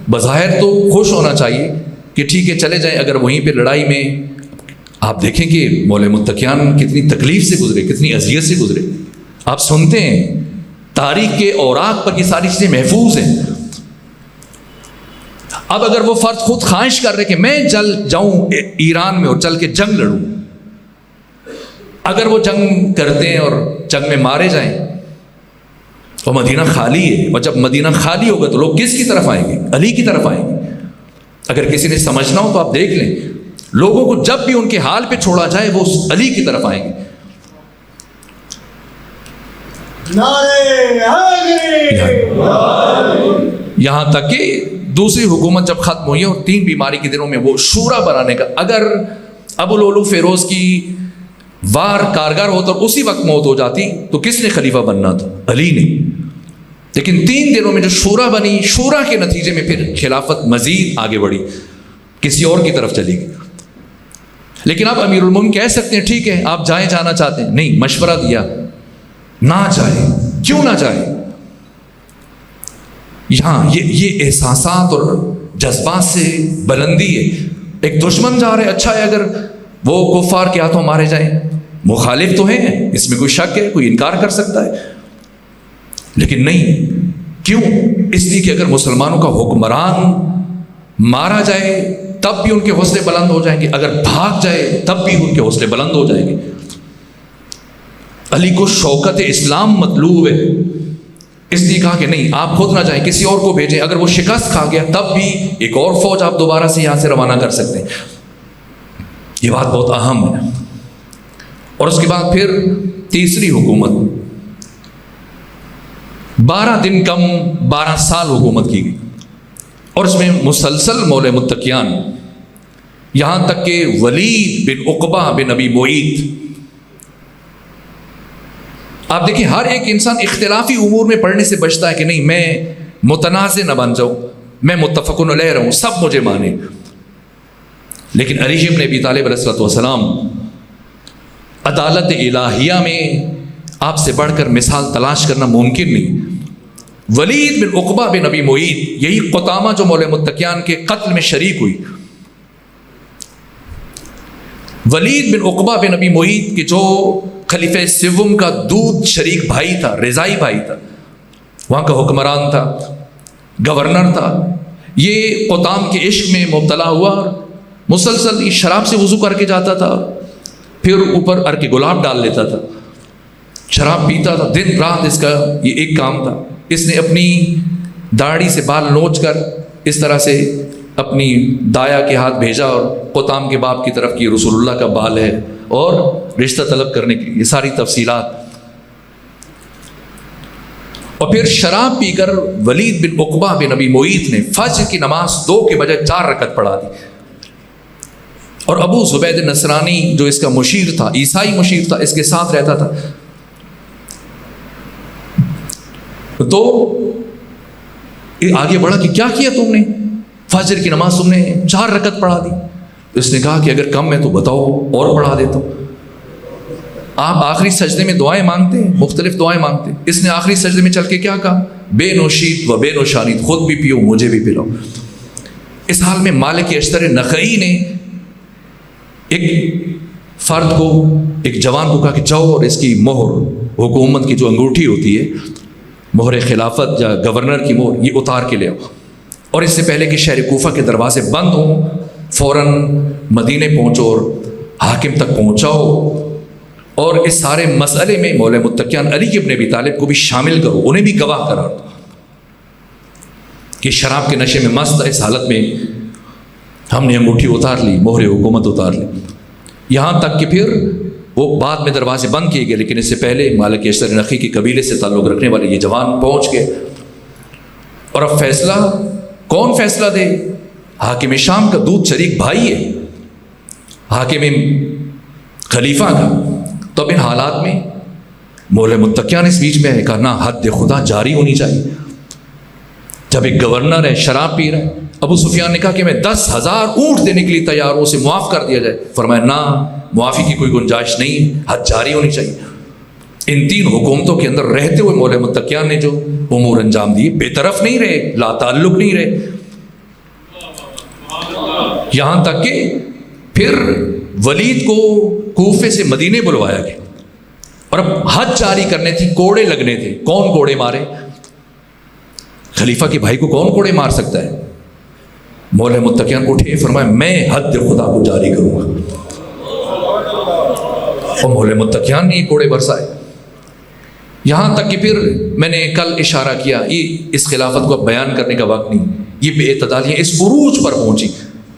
بظاہر تو خوش ہونا چاہیے کہ ٹھیک ہے چلے جائیں، اگر وہیں پہ لڑائی میں آپ دیکھیں کہ مولا متقیان کتنی تکلیف سے گزرے، کتنی اذیت سے گزرے، آپ سنتے ہیں تاریخ کے اوراق پر یہ ساری چیزیں محفوظ ہیں۔ اب اگر وہ فرد خود خواہش کر رہے کہ میں چل جاؤں ایران میں اور چل کے جنگ لڑوں، اگر وہ جنگ کرتے ہیں اور جنگ میں مارے جائیں تو مدینہ خالی ہے، اور جب مدینہ خالی ہوگا تو لوگ کس کی طرف آئیں گے؟ علی کی طرف آئیں گے۔ اگر کسی نے سمجھنا ہو تو آپ دیکھ لیں، لوگوں کو جب بھی ان کے حال پہ چھوڑا جائے وہ علی کی طرف آئیں گے۔ یہاں تک کہ دوسری حکومت جب ختم ہوئی اور 3 بیماری کے دنوں میں وہ شورا بنانے کا، اگر ابوالولو فیروز کی وار کارگر ہوتا اور اسی وقت موت ہو جاتی تو کس نے خلیفہ بننا تھا؟ علی نے۔ لیکن 3 دنوں میں جو شورا بنی، شورا کے نتیجے میں پھر خلافت مزید آگے بڑھی، کسی اور کی طرف چلی گئی۔ لیکن اب امیر المومنین کہہ سکتے ہیں ٹھیک ہے آپ جائیں، جانا چاہتے ہیں، نہیں، مشورہ دیا نہ جائے۔ کیوں نہ جائے؟ یہاں یہ احساسات اور جذبات سے بلندی ہے۔ ایک دشمن جا رہے، اچھا ہے اگر وہ کفار کے ہاتھوں مارے جائیں، مخالف تو ہیں، اس میں کوئی شک ہے، کوئی انکار کر سکتا ہے، لیکن نہیں۔ کیوں؟ اس لیے کہ اگر مسلمانوں کا حکمران مارا جائے تب بھی ان کے حوصلے بلند ہو جائیں گے، اگر بھاگ جائے تب بھی ان کے حوصلے بلند ہو جائیں گے۔ علی کو شوکت اسلام مطلوب ہے، اس لیے کہا کہ نہیں آپ خود نہ جائیں، کسی اور کو بھیجیں، اگر وہ شکست کھا گیا تب بھی ایک اور فوج آپ دوبارہ سے یہاں سے روانہ کر سکتے ہیں۔ یہ بات بہت اہم ہے۔ اور اس کے بعد پھر تیسری حکومت 12 دن کم 12 سال حکومت کی گئی، اور اس میں مسلسل مولا متقیان، یہاں تک کہ ولید بن عقبہ بن ابی معیط آپ دیکھیں ہر ایک انسان اختلافی امور میں پڑھنے سے بچتا ہے کہ نہیں میں متنازع نہ بن جاؤں، میں متفق علیہ رہوں، سب مجھے مانیں. لیکن علی بن ابی طالب علیہ الصلوۃ والسلام عدالت الہیہ میں آپ سے بڑھ کر مثال تلاش کرنا ممکن نہیں. ولید بن عقبہ بن ابی معیط، یہی قطامہ جو مولوی متقیان کے قتل میں شریک ہوئی، ولید بن عقبہ بن ابی معیط کے جو خلیفہ سوم کا دودھ شریک بھائی تھا، رضائی بھائی تھا، وہاں کا حکمران تھا، گورنر تھا، یہ قطام کے عشق میں مبتلا ہوا، مسلسل شراب سے وضو کر کے جاتا تھا، پھر اوپر ارک گلاب ڈال لیتا تھا، شراب پیتا تھا، دن رات اس کا یہ ایک کام تھا. اس نے اپنی داڑھی سے بال نوچ کر اس طرح سے اپنی دایا کے ہاتھ بھیجا اور قطام کے باپ کی طرف کی رسول اللہ کا بال ہے اور رشتہ طلب کرنے کی یہ ساری تفصیلات. اور پھر شراب پی کر ولید بن عقبہ بن ابی معیط نے فجر کی نماز 2 کے بجائے 4 رکعت پڑھا دی. اور ابو زبید نصرانی جو اس کا مشیر تھا، عیسائی مشیر تھا، اس کے ساتھ رہتا تھا. تو آگے بڑھا کہ کیا کیا تم نے؟ فجر کی نماز تم نے 4 رکعت پڑھا دی. اس نے کہا کہ اگر کم ہے تو بتاؤ اور پڑھا دیتا ہوں. آپ آخری سجدے میں دعائیں مانگتے ہیں، مختلف دعائیں مانگتے ہیں. اس نے آخری سجدے میں چل کے کیا کہا؟ بے نوشید و بے نوشانید، خود بھی پیو مجھے بھی پلاؤ. اس حال میں مالک اشتر نخعی نے ایک فرد کو، ایک جوان کو کہا کہ جاؤ اور اس کی مہر، حکومت کی جو انگوٹھی ہوتی ہے، مہر خلافت یا گورنر کی مہر، یہ اتار کے لے آؤ. اور اس سے پہلے کہ شہر کوفہ کے دروازے بند ہوں فوراً مدینے پہنچو اور حاکم تک پہنچاؤ اور اس سارے مسئلے میں مولوی متقیان علی بن ابی طالب کو بھی شامل کرو، انہیں بھی گواہ قرار دو کہ شراب کے نشے میں مست اس حالت میں ہم نے انگوٹھی اتار لی، مہر حکومت اتار لی. یہاں تک کہ پھر وہ بعد میں دروازے بند کیے گئے، لیکن اس سے پہلے مالک اشتر نخعی کے قبیلے سے تعلق رکھنے والے یہ جوان پہنچ گئے. اور اب فیصلہ کون فیصلہ دے؟ حاکم شام کا دودھ شریک بھائی ہے، حاکم خلیفہ کا. تو اب ان حالات میں مولوی متقیان اس بیچ میں کہا نہ، حد خدا جاری ہونی چاہیے. جب ایک گورنر ہے شراب پی رہا ہے، ابو سفیان نے کہا کہ میں 10,000 اونٹ دینے کے لیے تیار ہوں، اسے معاف کر دیا جائے. فرمایا نہ، معافی کی کوئی گنجائش نہیں، حد جاری ہونی چاہیے. ان 3 حکومتوں کے اندر رہتے ہوئے مولوی متقیان نے جو امور انجام دیے، بے طرف نہیں رہے، لا تعلق نہیں رہے. یہاں تک کہ پھر ولید کو کوفے سے مدینے بلوایا گیا اور اب حد جاری کرنے تھی، کوڑے لگنے تھے. کون کوڑے مارے؟ خلیفہ کے بھائی کو کون کوڑے مار سکتا ہے؟ مولوی متقیان اٹھے، فرمایا میں حد خدا کو جاری کروں گا. اور مولوی متقیان نے یہ کوڑے برسائے. یہاں تک کہ پھر میں نے کل اشارہ کیا، یہ اس خلافت کو اب بیان کرنے کا وقت نہیں، یہ بے اعتدالیاں اس عروج پر پہنچی.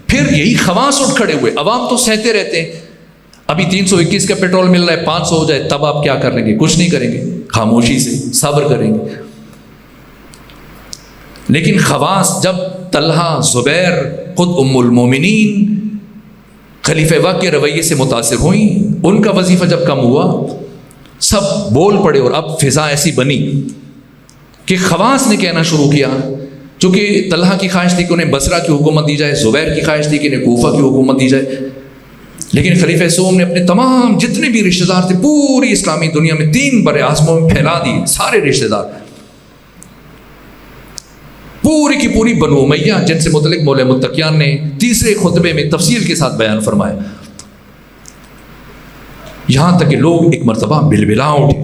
پھر یہی خواص اٹھ کھڑے ہوئے. عوام تو سہتے رہتے ہیں، ابھی 321 کا پیٹرول مل رہا ہے، 500 ہو جائے تب آپ کیا کر لیں گے؟ کچھ نہیں کریں گے، خاموشی سے صبر کریں گے. لیکن خواص جب طلحہ، زبیر، خود ام المومنین خلیفہ وقت کے رویے سے متاثر ہوئیں، ان کا وظیفہ جب کم ہوا سب بول پڑے. اور اب فضا ایسی بنی کہ خواص نے کہنا شروع کیا، چونکہ طلحہ کی خواہش تھی کہ انہیں بصرہ کی حکومت دی جائے، زبیر کی خواہش تھی کہ انہیں کوفہ کی حکومت دی جائے، لیکن خلیفہ سوم نے اپنے تمام جتنے بھی رشتہ دار تھے پوری اسلامی دنیا میں 3 بر اعظموں میں پھیلا دیے. سارے رشتہ دار پوری کی پوری بنو امیہ، جن سے متعلق مولوی متقیان نے تیسرے خطبے میں تفصیل کے ساتھ بیان فرمایا. یہاں تک کہ لوگ ایک مرتبہ بلبلا اٹھے.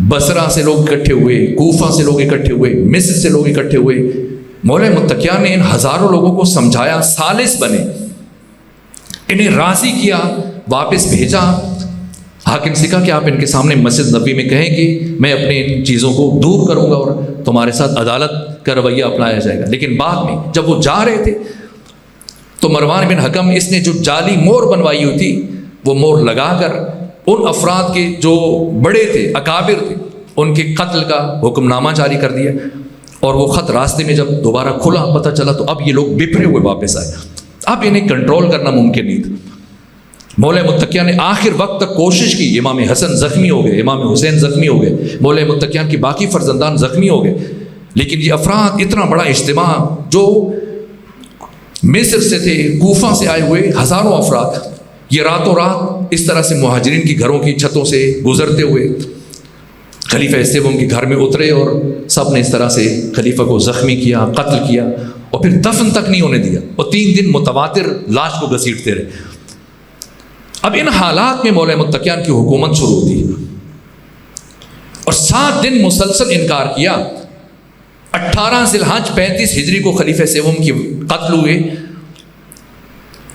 بصرہ سے لوگ اکٹھے ہوئے، کوفہ سے لوگ اکٹھے ہوئے، مصر سے لوگ اکٹھے ہوئے. مولوی متقیان نے ان ہزاروں لوگوں کو سمجھایا، سالس بنے، انہیں راضی کیا، واپس بھیجا. حاکم سے کہا کہ آپ ان کے سامنے مسجد نبوی میں کہیں کہ میں اپنے ان چیزوں کو دور کروں گا اور تمہارے ساتھ عدالت کا رویہ اپنایا جائے گا. لیکن بعد میں جب وہ جا رہے تھے تو مروان بن حکم اس نے جو جعلی مور بنوائی ہوئی تھی وہ مور لگا کر ان افراد کے جو بڑے تھے، اکابر تھے، ان کے قتل کا حکم نامہ جاری کر دیا. اور وہ خط راستے میں جب دوبارہ کھلا پتہ چلا تو اب یہ لوگ بپھرے ہوئے واپس آئے. اب انہیں کنٹرول کرنا ممکن نہیں تھا. مولا متقیان نے آخر وقت تک کوشش کی. امام حسن زخمی ہو گئے, امام حسین زخمی ہو گئے, مولا متقیان کی باقی فرزندان زخمی ہو گئے. لیکن یہ افراد, اتنا بڑا اجتماع جو مصر سے تھے, کوفہ سے آئے ہوئے ہزاروں افراد, یہ راتوں رات اس طرح سے مہاجرین کی گھروں کی چھتوں سے گزرتے ہوئے خلیفہ سوم کے گھر میں اترے, اور سب نے اس طرح سے خلیفہ کو زخمی کیا, قتل کیا, اور پھر دفن تک نہیں ہونے دیا, اور 3 دن متواتر لاش کو گھسیٹتے رہے. اب ان حالات میں مولا متقیان کی حکومت شروع ہوتی ہے, اور 7 دن مسلسل انکار کیا. 18 ذی الحج 35 ہجری کو خلیفہ سوم کی قتل ہوئے,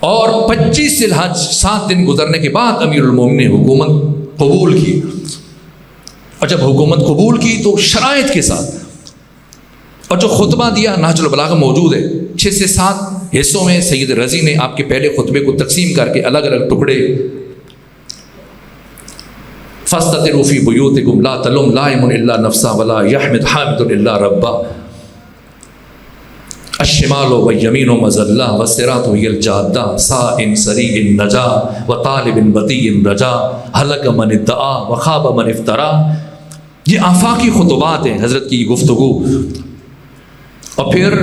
اور 25 ذی الحج 7 دن گزرنے کے بعد امیر المومنین نے حکومت قبول کی. اور جب حکومت قبول کی تو شرائط کے ساتھ, اور جو خطبہ دیا نہج البلاغہ موجود ہے, 6 سے 7 حصوں میں سید رضی نے آپ کے پہلے خطبے کو تقسیم کر کے الگ الگ ٹکڑے, فاستتروا فی بیوتکم لا تلم لائم الا نفسا ولا یحمد حامد الا ربا, الشمال والیمین مظلہ والصراط هی الجادہ, سائن سریع نجا وطالب بطیع رجا, ہلک من ادعا وخاب من افترا. یہ آفاقی خطبات ہیں حضرت کی گفتگو. اور پھر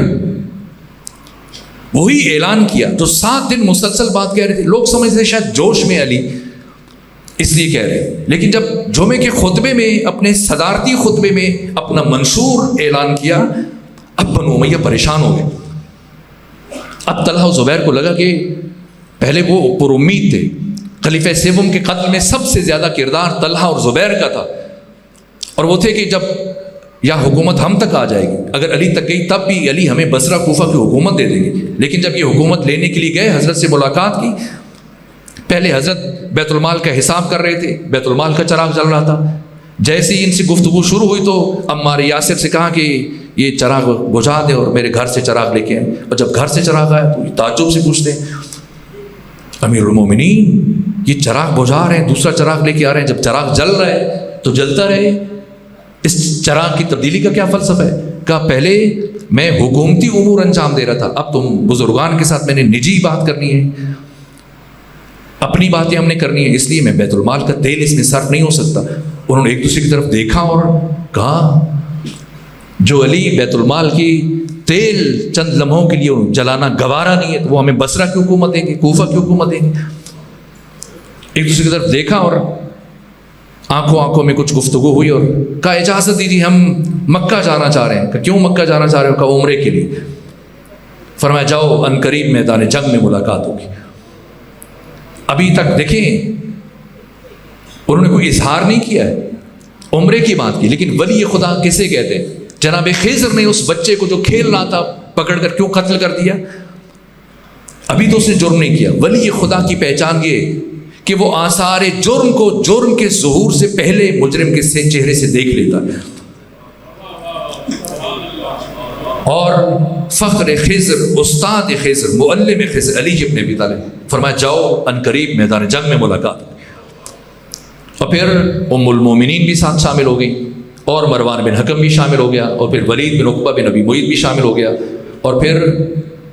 وہی اعلان کیا جو 7 دن مسلسل بات کہہ رہے تھے. لوگ سمجھتے تھے شاید جوش میں علی اس لیے کہہ رہے, لیکن جب جمعے کے خطبے میں, اپنے صدارتی خطبے میں اپنا منشور اعلان کیا, اب بنو امیہ پریشان ہو گئے. اب طلحہ و زبیر کو لگا کہ پہلے وہ پر امید تھے, خلیفہ سوم کے قتل میں سب سے زیادہ کردار طلحہ اور زبیر کا تھا, اور وہ تھے کہ جب یا حکومت ہم تک آ جائے گی, اگر علی تک گئی تب بھی علی ہمیں بصرہ کوفہ کی حکومت دے دیں گے. لیکن جب یہ حکومت لینے کے لیے گئے, حضرت سے ملاقات کی, پہلے حضرت بیت المال کا حساب کر رہے تھے, بیت المال کا چراغ جل رہا تھا. جیسے ہی ان سے گفتگو شروع ہوئی تو عمار یاسر سے کہا کہ یہ چراغ بجھا دے اور میرے گھر سے چراغ لے کے آئے. اور جب گھر سے چراغ آیا تو یہ تعجب سے پوچھتے ہیں, امیر المومنین یہ چراغ بجھا رہے ہیں, دوسرا چراغ لے کے آ رہے ہیں, جب چراغ جل رہا ہے تو جلتا رہے, اس چراغ کی تبدیلی کا کیا فلسفہ ہے؟ کہا پہلے میں حکومتی امور انجام دے رہا تھا, اب تم بزرگان کے ساتھ میں نے نجی بات کرنی ہے, اپنی باتیں ہم نے کرنی ہے, اس لیے میں بیت المال کا تیل اس میں صرف نہیں ہو سکتا. انہوں نے ایک دوسرے کی طرف دیکھا اور کہا جو علی بیت المال کی تیل چند لمحوں کے لیے جلانا گوارا نہیں ہے تو وہ ہمیں بصرہ کی حکومت دیں گے, کوفہ کی حکومت دیں گے. ایک دوسرے کی طرف دیکھا اور آنکھوں میں کچھ گفتگو ہوئی, اور کہا اجازت دیجیے ہم مکہ جانا چاہ رہے ہیں. کہ کیوں مکہ جانا چاہ رہے ہو؟ کہا عمرے کے لیے. فرمایا جاؤ ان قریب میدان جنگ میں ملاقات ہوگی. ابھی تک دیکھیں انہوں نے کوئی اظہار نہیں کیا ہے, عمرے کی بات کی, لیکن ولی خدا کسے کہتے ہیں؟ جناب خضر نے اس بچے کو جو کھیل رہا تھا پکڑ کر کیوں قتل کر دیا؟ ابھی تو اس نے جرم نہیں کیا. ولی خدا کی پہچان یہ کہ وہ آثار جرم کو جرم کے ظہور سے پہلے مجرم کے چہرے سے دیکھ لیتا ہے. اور فخر خضر, استاد خضر, معلم خضر علی ابن ابی طالب فرمایا جاؤ ان قریب میدان جنگ میں ملاقات. اور پھر ام المومنین بھی ساتھ شامل ہو گئی, اور مروان بن حکم بھی شامل ہو گیا, اور پھر ولید بن عقبہ بن ابی معیط بھی شامل ہو گیا, اور پھر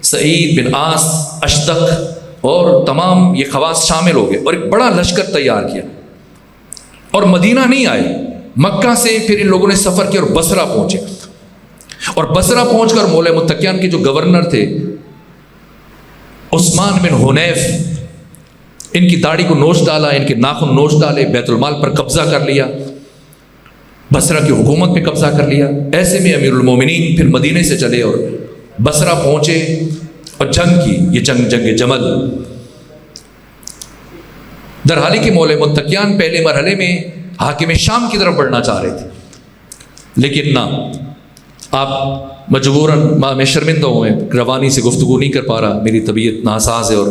سعید بن عاص, اشدق اور تمام یہ خواص شامل ہو گئے, اور ایک بڑا لشکر تیار کیا. اور مدینہ نہیں آئے, مکہ سے پھر ان لوگوں نے سفر کیا اور بصرہ پہنچے. اور بصرہ پہنچ کر مولا متقیان کے جو گورنر تھے عثمان بن حنیف, ان کی داڑھی کو نوچ ڈالا, ان کے ناخن نوچ ڈالے, بیت المال پر قبضہ کر لیا, بصرہ کی حکومت پہ قبضہ کر لیا. ایسے میں امیر المومنین پھر مدینے سے چلے اور بصرہ پہنچے اور جنگ کی. یہ جنگ جمل. درحالی کے مولا متقیان پہلے مرحلے میں حاکم شام کی طرف بڑھنا چاہ رہے تھے, لیکن نہ, آپ مجبوراً میں شرمندہ ہوں, میں روانی سے گفتگو نہیں کر پا رہا, میری طبیعت ناساز ہے اور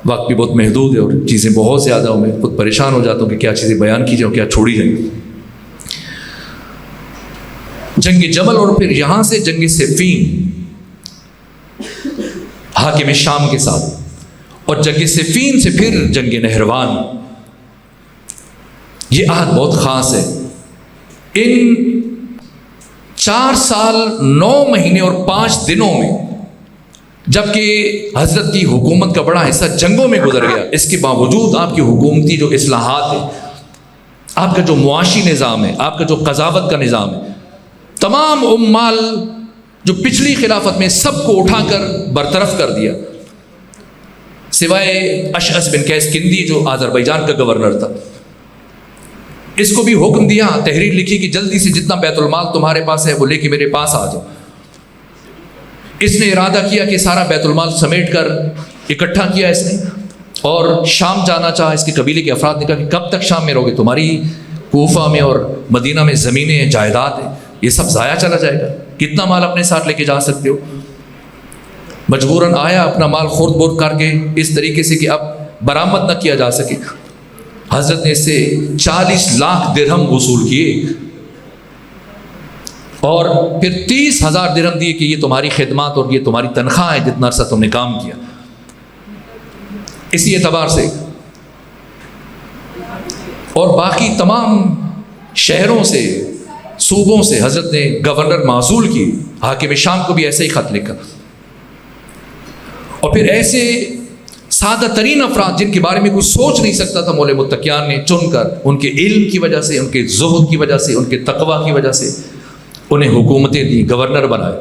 وقت بھی بہت محدود ہے اور چیزیں بہت زیادہ ہوں, میں خود پریشان ہو جاتا ہوں کہ کیا چیزیں بیان کی جائیں اور کیا چھوڑی جائیں. جنگ جمل اور پھر یہاں سے جنگ صفین حاکم شام کے ساتھ, اور جنگ صفین سے پھر جنگ نہروان. یہ عہد بہت خاص ہے. ان 4 سال 9 مہینے اور 5 دنوں میں جبکہ حضرت کی حکومت کا بڑا حصہ جنگوں میں گزر گیا، اس کے باوجود آپ کی حکومتی جو اصلاحات ہیں، آپ کا جو معاشی نظام ہے، آپ کا جو قضاوت کا نظام ہے، تمام عمال جو پچھلی خلافت میں سب کو اٹھا کر برطرف کر دیا، سوائے اشعث بن قیس کندی جو آذربائیجان کا گورنر تھا۔ اس کو بھی حکم دیا، تحریر لکھی کہ جلدی سے جتنا بیت المال تمہارے پاس ہے وہ لے کے میرے پاس آ جاؤ۔ اس نے ارادہ کیا کہ سارا بیت المال سمیٹ کر اکٹھا کیا اس نے، اور شام جانا چاہا۔ اس کے قبیلے کے افراد نے کہا کہ کب تک شام میں رہو گے؟ تمہاری کوفہ میں اور مدینہ میں زمینیں ہیں، جائیداد ہیں، یہ سب ضائع چلا جائے گا، کتنا مال اپنے ساتھ لے کے جا سکتے ہو؟ مجبوراً آیا، اپنا مال خورد برد کر کے اس طریقے سے کہ اب برآمد نہ کیا جا سکے۔ حضرت نے اس سے 40 لاکھ درہم وصول کیے اور پھر 30,000 درہم دیے کہ یہ تمہاری خدمات اور یہ تمہاری تنخواہ ہے جتنا عرصہ تم نے کام کیا۔ اسی اعتبار سے اور باقی تمام شہروں سے، صوبوں سے حضرت نے گورنر معزول کی، حاکم شام کو بھی ایسے ہی خط لکھا، اور پھر ایسے سادہ ترین افراد جن کے بارے میں کوئی سوچ نہیں سکتا تھا، مولوی متقیان نے چن کر ان کے علم کی وجہ سے، ان کے زہد کی وجہ سے، ان کے تقوی کی وجہ سے انہیں حکومتیں دی، گورنر بنائے۔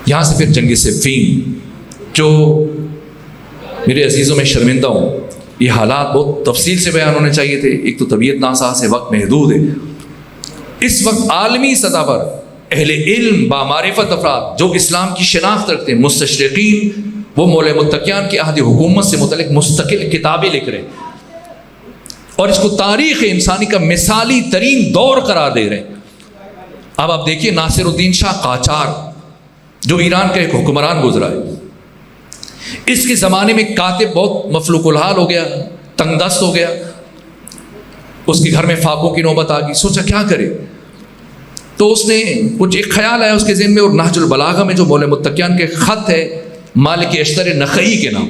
یہاں سے پھر جنگ صفین، جو میرے عزیزوں میں شرمندہ ہوں، یہ حالات بہت تفصیل سے بیان ہونے چاہیے تھے، ایک تو طبیعت ناساز ہے، وقت محدود ہے۔ اس وقت عالمی سطح پر اہل علم بامعرفت افراد جو اسلام کی شناخت رکھتے ہیں، مستشرقین، وہ مولوی متقیان کی عہد حکومت سے متعلق مستقل کتابیں لکھ رہے ہیں اور اس کو تاریخ انسانی کا مثالی ترین دور قرار دے رہے ہیں۔ اب آپ دیکھیے ناصر الدین شاہ قاجار جو ایران کا ایک حکمران گزرا ہے، اس کے زمانے میں کاتب بہت مفلوق الحال ہو گیا، تنگ دست ہو گیا، اس کے گھر میں فاقوں کی نوبت آ گئی، سوچا کیا کرے، تو اس نے کچھ ایک خیال آیا اس کے ذہن میں، اور نہج البلاغہ میں جو مولوی متقیان کے خط ہے مالک اشتر نخعی کے نام،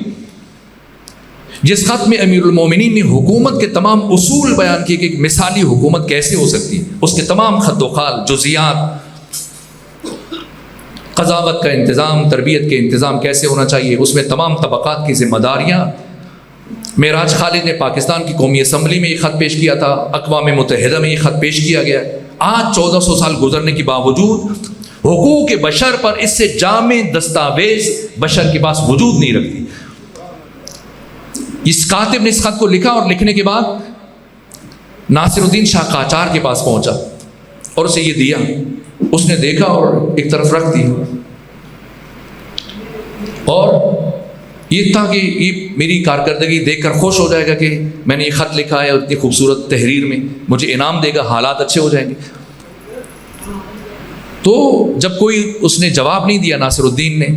جس خط میں امیر المومنین نے حکومت کے تمام اصول بیان کیے کہ ایک مثالی حکومت کیسے ہو سکتی ہے، اس کے تمام خط و خال، جزیات، قضاوت کا انتظام، تربیت کے انتظام کیسے ہونا چاہیے، اس میں تمام طبقات کی ذمہ داریاں۔ معراج خالد نے پاکستان کی قومی اسمبلی میں یہ خط پیش کیا تھا، اقوام متحدہ میں یہ خط پیش کیا گیا۔ آج 1400 سال گزرنے کے باوجود حقوق بشر پر اس سے جامع دستاویز بشر کے پاس وجود نہیں رکھتی۔ اس کاتب نے اس خط کو لکھا اور لکھنے کے بعد ناصر الدین شاہ قاجار کے پاس پہنچا اور اسے یہ دیا، اس نے دیکھا اور ایک طرف رکھ دیا، اور یہ تھا کہ یہ میری کارکردگی دیکھ کر خوش ہو جائے گا کہ میں نے یہ خط لکھا ہے اور اتنی خوبصورت تحریر میں مجھے انعام دے گا، حالات اچھے ہو جائیں گے۔ تو جب کوئی اس نے جواب نہیں دیا، ناصر الدین نے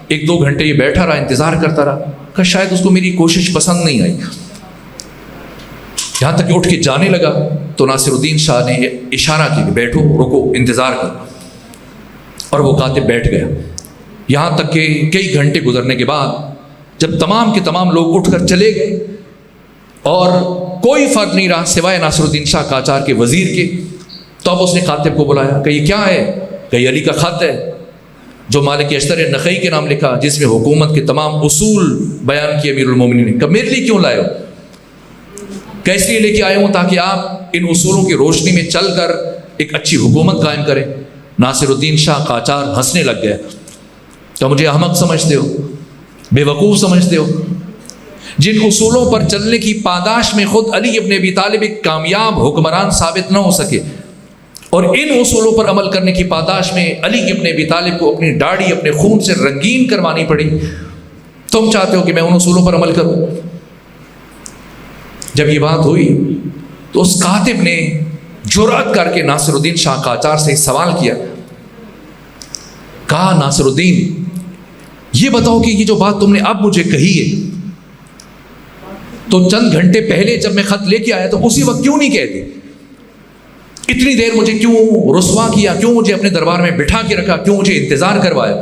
1-2 گھنٹے یہ بیٹھا رہا، انتظار کرتا رہا، کہ شاید اس کو میری کوشش پسند نہیں آئی، یہاں تک کہ اٹھ کے جانے لگا تو ناصر الدین شاہ نے اشارہ کیا کہ بیٹھو، رکو، انتظار کرو، اور وہ کاتب بیٹھ گیا۔ یہاں تک کہ کئی گھنٹے گزرنے کے بعد جب تمام کے تمام لوگ اٹھ کر چلے گئے اور کوئی فرق نہیں رہا سوائے ناصر الدین شاہ قاجار کے وزیر کے، تو اب اس نے کاتب کو بلایا کہ یہ کیا ہے؟ کہ یہ علی کا خط ہے جو مالک اشتر نخعی کے نام لکھا، جس میں حکومت کے تمام اصول بیان کیے امیر المومنین نے۔ کہ میرے لیے کیوں لائے ہو؟ کہ اس لیے لے کے آئے ہوں تاکہ آپ ان اصولوں کی روشنی میں چل کر ایک اچھی حکومت قائم کریں۔ ناصر الدین شاہ قاجار ہنسنے لگ گیا، تو مجھے احمق سمجھتے ہو، بے وقوف سمجھتے ہو؟ جن اصولوں پر چلنے کی پاداش میں خود علی ابن ابی طالب ایک کامیاب حکمران ثابت نہ ہو سکے، اور ان اصولوں پر عمل کرنے کی پاداش میں علی ابن ابی طالب کو اپنی داڑھی اپنے خون سے رنگین کروانی پڑی، تم چاہتے ہو کہ میں ان اصولوں پر عمل کروں؟ جب یہ بات ہوئی تو اس کاتب نے جرأت کر کے ناصر الدین شاہ قاجار سے سوال کیا، کہا ناصر الدین یہ بتاؤ کہ یہ جو بات تم نے اب مجھے کہی ہے تو چند گھنٹے پہلے جب میں خط لے کے آیا تو اسی وقت کیوں نہیں کہتے؟ اتنی دیر مجھے کیوں رسوا کیا؟ کیوں مجھے اپنے دربار میں بٹھا کے رکھا؟ کیوں مجھے انتظار کروایا؟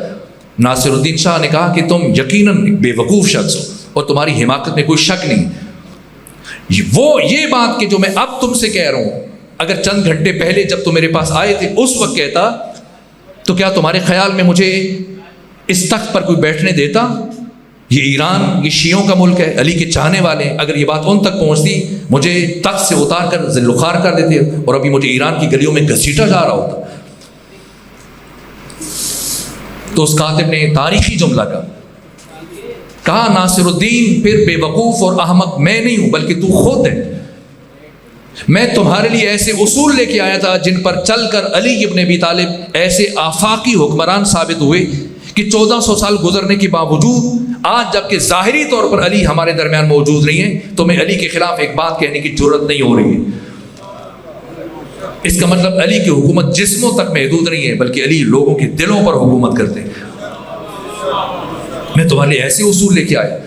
ناصر الدین شاہ نے کہا کہ تم یقیناً بے وقوف شخص ہو اور تمہاری حماقت میں کوئی شک نہیں۔ وہ یہ بات کہ جو میں اب تم سے کہہ رہا ہوں، اگر چند گھنٹے پہلے جب تم میرے پاس آئے تھے اس وقت کہتا تو کیا تمہارے خیال میں مجھے اس تخت پر کوئی بیٹھنے دیتا؟ یہ ایران یہ شیعوں کا ملک ہے، علی کے چاہنے والے ہیں، اگر یہ بات ان تک پہنچتی مجھے تخت سے اتار کر ذلخوار کر دیتے اور ابھی مجھے ایران کی گلیوں میں گھسیٹا جا رہا ہوتا۔ تو اس کاتب نے تاریخی جملہ کہا ناصر الدین پھر بے وقوف اور احمق میں نہیں ہوں بلکہ تو خود ہے۔ میں تمہارے لیے ایسے اصول لے کے آیا تھا جن پر چل کر علی ابن ابی طالب ایسے آفاقی حکمران ثابت ہوئے کہ 1400 سال گزرنے کے باوجود آج جبکہ ظاہری طور پر علی ہمارے درمیان موجود نہیں ہے تو میں علی کے خلاف ایک بات کہنے کی جرت نہیں ہو رہی ہے۔ اس کا مطلب علی کی حکومت جسموں تک محدود نہیں ہے بلکہ علی لوگوں کے دلوں پر حکومت کرتے ہیں۔ میں تمہارے لیے ایسے اصول لے کے آیا،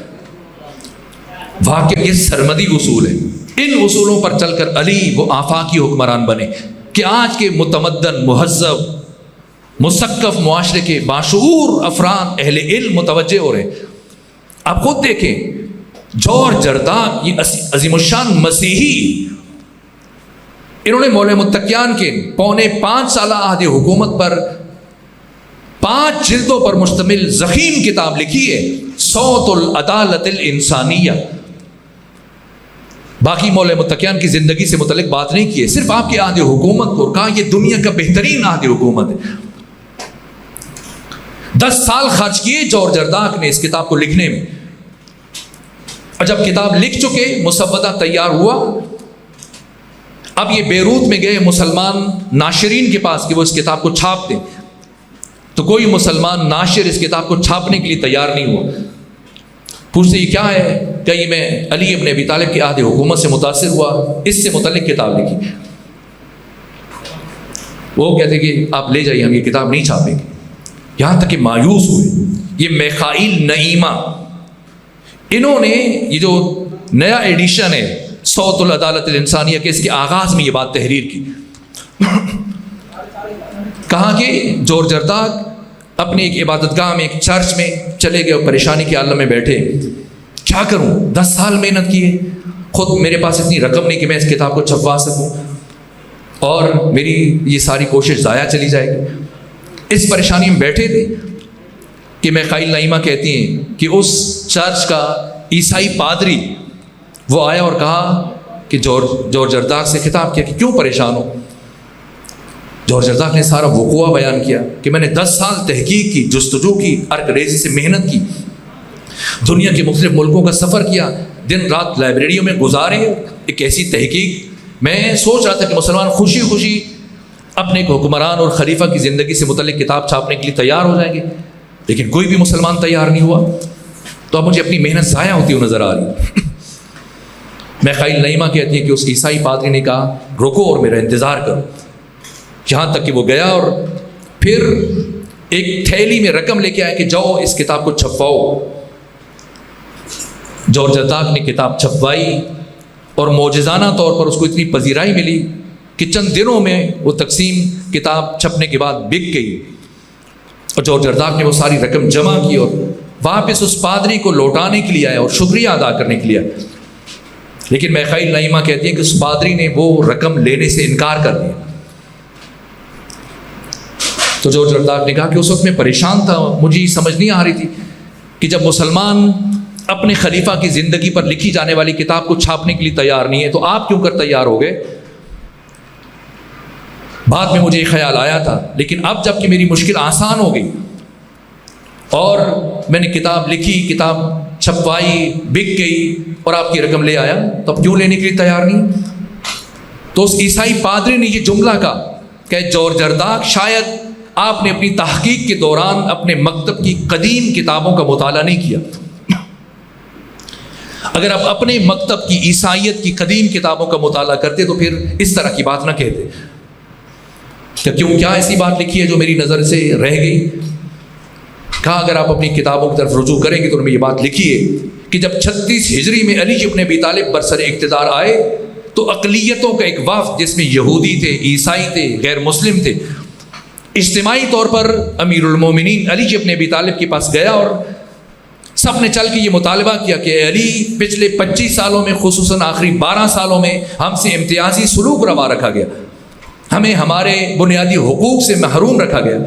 واقعی یہ سرمدی اصول ہے۔ ان اصولوں پر چل کر علی وہ آفاقی حکمران بنے کہ آج کے متمدن مہذب مثقف معاشرے کے باشعور افراد اہل علم متوجہ ہو رہے ہیں۔ آپ خود دیکھیں جورج جرداق یہ عظیم الشان مسیحی، انہوں نے مولوی متقیان کے 5.25 سالہ عہد حکومت پر 5 جلدوں پر مشتمل ضخیم کتاب لکھی ہے، صوت العدالت الانسانیہ۔ باقی مولوی متقیان کی زندگی سے متعلق بات نہیں کی ہے، صرف آپ کے عہد حکومت کو کہا یہ دنیا کا بہترین عہد حکومت ہے۔ 10 سال خرچ کیے جورج جرداق نے اس کتاب کو لکھنے میں، اور جب کتاب لکھ چکے مسودہ تیار ہوا، اب یہ بیروت میں گئے مسلمان ناشرین کے پاس کہ وہ اس کتاب کو چھاپ دیں، تو کوئی مسلمان ناشر اس کتاب کو چھاپنے کے لیے تیار نہیں ہوا۔ پوچھتے یہ کیا ہے؟ کہ یہ میں علی ابن ابی طالب کے عہد حکومت سے متاثر ہوا، اس سے متعلق کتاب لکھی۔ وہ کہتے کہ آپ لے جائیے، ہم یہ کتاب نہیں چھاپیں گے۔ یہاں تک کہ مایوس ہوئے۔ یہ میخائیل نعیمہ، انہوں نے یہ جو نیا ایڈیشن ہے صوت العدالت الانسانیہ کے، اس کے آغاز میں یہ بات تحریر کی، کہا کہ جورج جرداق اپنے ایک عبادت گاہ میں، ایک چرچ میں چلے گئے اور پریشانی کے عالم میں بیٹھے، کیا کروں؟ 10 سال محنت کی ہے، خود میرے پاس اتنی رقم نہیں کہ میں اس کتاب کو چھپوا سکوں، اور میری یہ ساری کوشش ضائع چلی جائے گی۔ اس پریشانی میں بیٹھے تھے کہ میخائیل نعیمہ کہتی ہیں کہ اس چرچ کا عیسائی پادری وہ آیا اور کہا کہ جورج جرداق سے خطاب کیا کہ کیوں پریشان ہو؟ جورج جرداق نے سارا وقوع بیان کیا کہ میں نے 10 سال تحقیق کی، جستجو کی، ارک ریزی سے محنت کی، دنیا کے مختلف ملکوں کا سفر کیا، دن رات لائبریریوں میں گزارے، ایک ایسی تحقیق۔ میں سوچ رہا تھا کہ مسلمان خوشی خوشی اپنے ایک حکمران اور خلیفہ کی زندگی سے متعلق کتاب چھاپنے کے لیے تیار ہو جائیں گے، لیکن کوئی بھی مسلمان تیار نہیں ہوا، تو اب مجھے اپنی محنت ضائع ہوتی ہوئی نظر آ رہی۔ میخائیل نعیمہ کہتی ہے کہ اس عیسائی پادری نے کہا رکو اور میرا انتظار کرو، یہاں تک کہ وہ گیا اور پھر ایک تھیلی میں رقم لے کے آیا کہ جاؤ اس کتاب کو چھپواؤ۔ جورج جرداق نے کتاب چھپوائی اور معجزانہ طور پر اس کو اتنی پذیرائی ملی کہ چند دنوں میں وہ تقسیم کتاب چھپنے کے بعد بک گئی، اور جورج جرداق نے وہ ساری رقم جمع کی اور واپس اس پادری کو لوٹانے کے لیے آیا اور شکریہ ادا کرنے کے لیے آیا۔ لیکن میخائیل نعیمہ کہتی ہے کہ اس پادری نے وہ رقم لینے سے انکار کر دیا۔ تو جورج جرداق نے کہا کہ اس وقت میں پریشان تھا، مجھے سمجھ نہیں آ رہی تھی کہ جب مسلمان اپنے خلیفہ کی زندگی پر لکھی جانے والی کتاب کو چھاپنے کے لیے تیار نہیں ہے تو آپ کیوں کر تیار ہو گئے؟ بعد میں مجھے یہ خیال آیا تھا، لیکن اب جب کہ میری مشکل آسان ہو گئی اور میں نے کتاب لکھی، کتاب چھپوائی، بک گئی اور آپ کی رقم لے آیا، تو اب کیوں لینے کے لیے تیار نہیں؟ تو اس عیسائی پادری نے یہ جملہ کہا کہ جورج جرداق شاید آپ نے اپنی تحقیق کے دوران اپنے مکتب کی قدیم کتابوں کا مطالعہ نہیں کیا۔ اگر آپ اپنے مکتب کی عیسائیت کی قدیم کتابوں کا مطالعہ کرتے تو پھر اس طرح کی بات نہ کہتے کہ کیوں، کیا ایسی بات لکھی ہے جو میری نظر سے رہ گئی؟ کہا اگر آپ اپنی کتابوں کی طرف رجوع کریں گے تو ان میں یہ بات لکھی ہے کہ جب 36 ہجری میں علی ابن ابی طالب برسر اقتدار آئے تو اقلیتوں کا ایک وفد جس میں یہودی تھے، عیسائی تھے، غیر مسلم تھے، اجتماعی طور پر امیر المومنین علی ابن ابی طالب کے پاس گیا اور سب نے چل کے یہ مطالبہ کیا کہ علی پچھلے 25 سالوں میں خصوصاً آخری 12 سالوں میں ہم سے امتیازی سلوک روا رکھا گیا، ہمیں ہمارے بنیادی حقوق سے محروم رکھا گیا،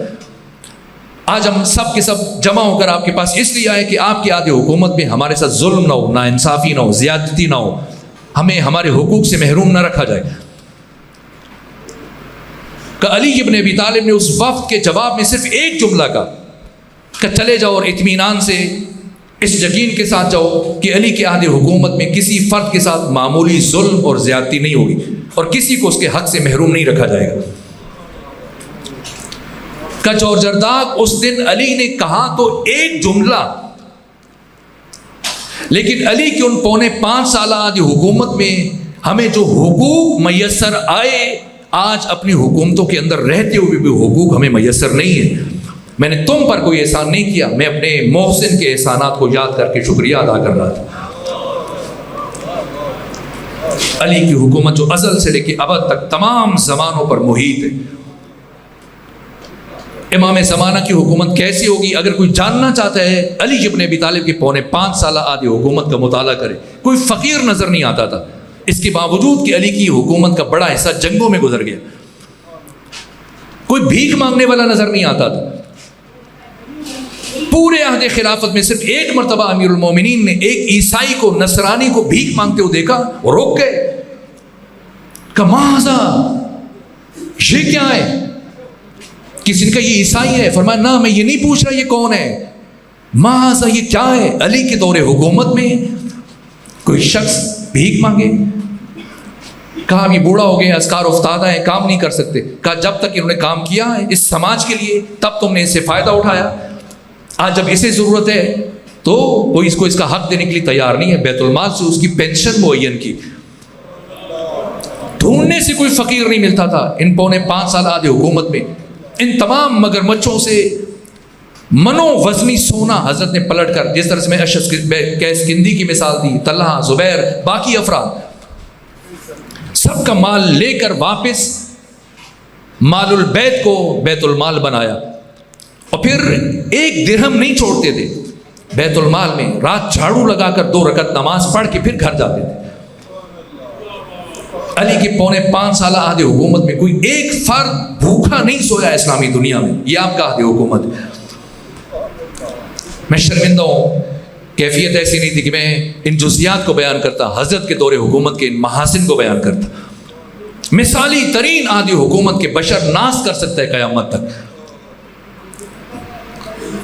آج ہم سب کے سب جمع ہو کر آپ کے پاس اس لیے آئے کہ آپ کی عہد حکومت میں ہمارے ساتھ ظلم نہ ہو، ناانصافی نہ ہو، زیادتی نہ ہو، ہمیں ہمارے حقوق سے محروم نہ رکھا جائے. کہ علی ابن ابی طالب نے اس وفد کے جواب میں صرف ایک جملہ کہا کہ چلے جاؤ اور اطمینان سے اس یقین کے ساتھ جاؤ کہ علی کے عہد حکومت میں کسی فرد کے ساتھ معمولی ظلم اور زیادتی نہیں ہوگی اور کسی کو اس کے حق سے محروم نہیں رکھا جائے گا. کچ اور جرداق اس دن علی نے کہا تو ایک جملہ، لیکن علی کی ان 5.25 سالہ عہد حکومت میں ہمیں جو حقوق میسر آئے، آج اپنی حکومتوں کے اندر رہتے ہوئے بھی حقوق ہمیں میسر نہیں ہیں. میں نے تم پر کوئی احسان نہیں کیا، میں اپنے محسن کے احسانات کو یاد کر کے شکریہ ادا کر رہا تھا. علی کی حکومت جو ازل سے لے کے ابد تک تمام زمانوں پر محیط ہے. امام زمانہ کی حکومت کیسی ہوگی؟ اگر کوئی جاننا چاہتا ہے علی ابن ابی طالب کے 5.25 سالہ عہد حکومت کا مطالعہ کرے. کوئی فقیر نظر نہیں آتا تھا، اس کے باوجود کہ علی کی حکومت کا بڑا حصہ جنگوں میں گزر گیا. کوئی بھیک مانگنے والا نظر نہیں آتا تھا. پورے عہد خلافت میں صرف ایک مرتبہ امیر المومنین نے ایک عیسائی کو، نصرانی کو بھیک مانگتے ہوئے دیکھا اور رک گئے کہ ماذا، یہ کیا ہے؟ کسی نے کہا یہ عیسائی ہے، فرمایا نہ میں یہ نہیں پوچھ رہا یہ کون ہے، ماذا یہ کیا ہے؟ علی کے دور حکومت میں کوئی شخص بھیک مانگے؟ کہا یہ بوڑھا ہو گیا، اذکار افتادہ ہیں، کام نہیں کر سکتے. کہا جب تک انہوں نے کام کیا ہے اس سماج کے لیے تب تم نے اس سے فائدہ اٹھایا. آج جب اسے ضرورت ہے تو کوئی اس کو اس کا حق دینے کے لیے تیار نہیں ہے. بیت المال سے اس کی پینشن معین کی. ڈھونڈنے سے کوئی فقیر نہیں ملتا تھا. ان 5.25 سال عہد حکومت میں ان تمام مگرمچھوں سے منو وزنی سونا حضرت نے پلٹ کر، جس طرح سے میں اشعث قیس کندی کی مثال دی، طلحہ، زبیر، باقی افراد، سب کا مال لے کر واپس مال البیت کو بیت المال بنایا. اور پھر ایک درہم نہیں چھوڑتے تھے بیت المال میں. رات جھاڑو لگا کر 2 رکعت نماز پڑھ کے پھر گھر جاتے تھے. علی کے 5.25 سالہ عہد حکومت میں کوئی ایک فرد بھوکا نہیں سویا اسلامی دنیا میں. یہ آپ کا عہد حکومت ہے. میں شرمندہ ہوں، کیفیت ایسی نہیں تھی کہ میں ان جزیات کو بیان کرتا، حضرت کے دور حکومت کے ان محاسن کو بیان کرتا. مثالی ترین عہد حکومت کے بشر ناز کر سکتا ہے قیامت تک،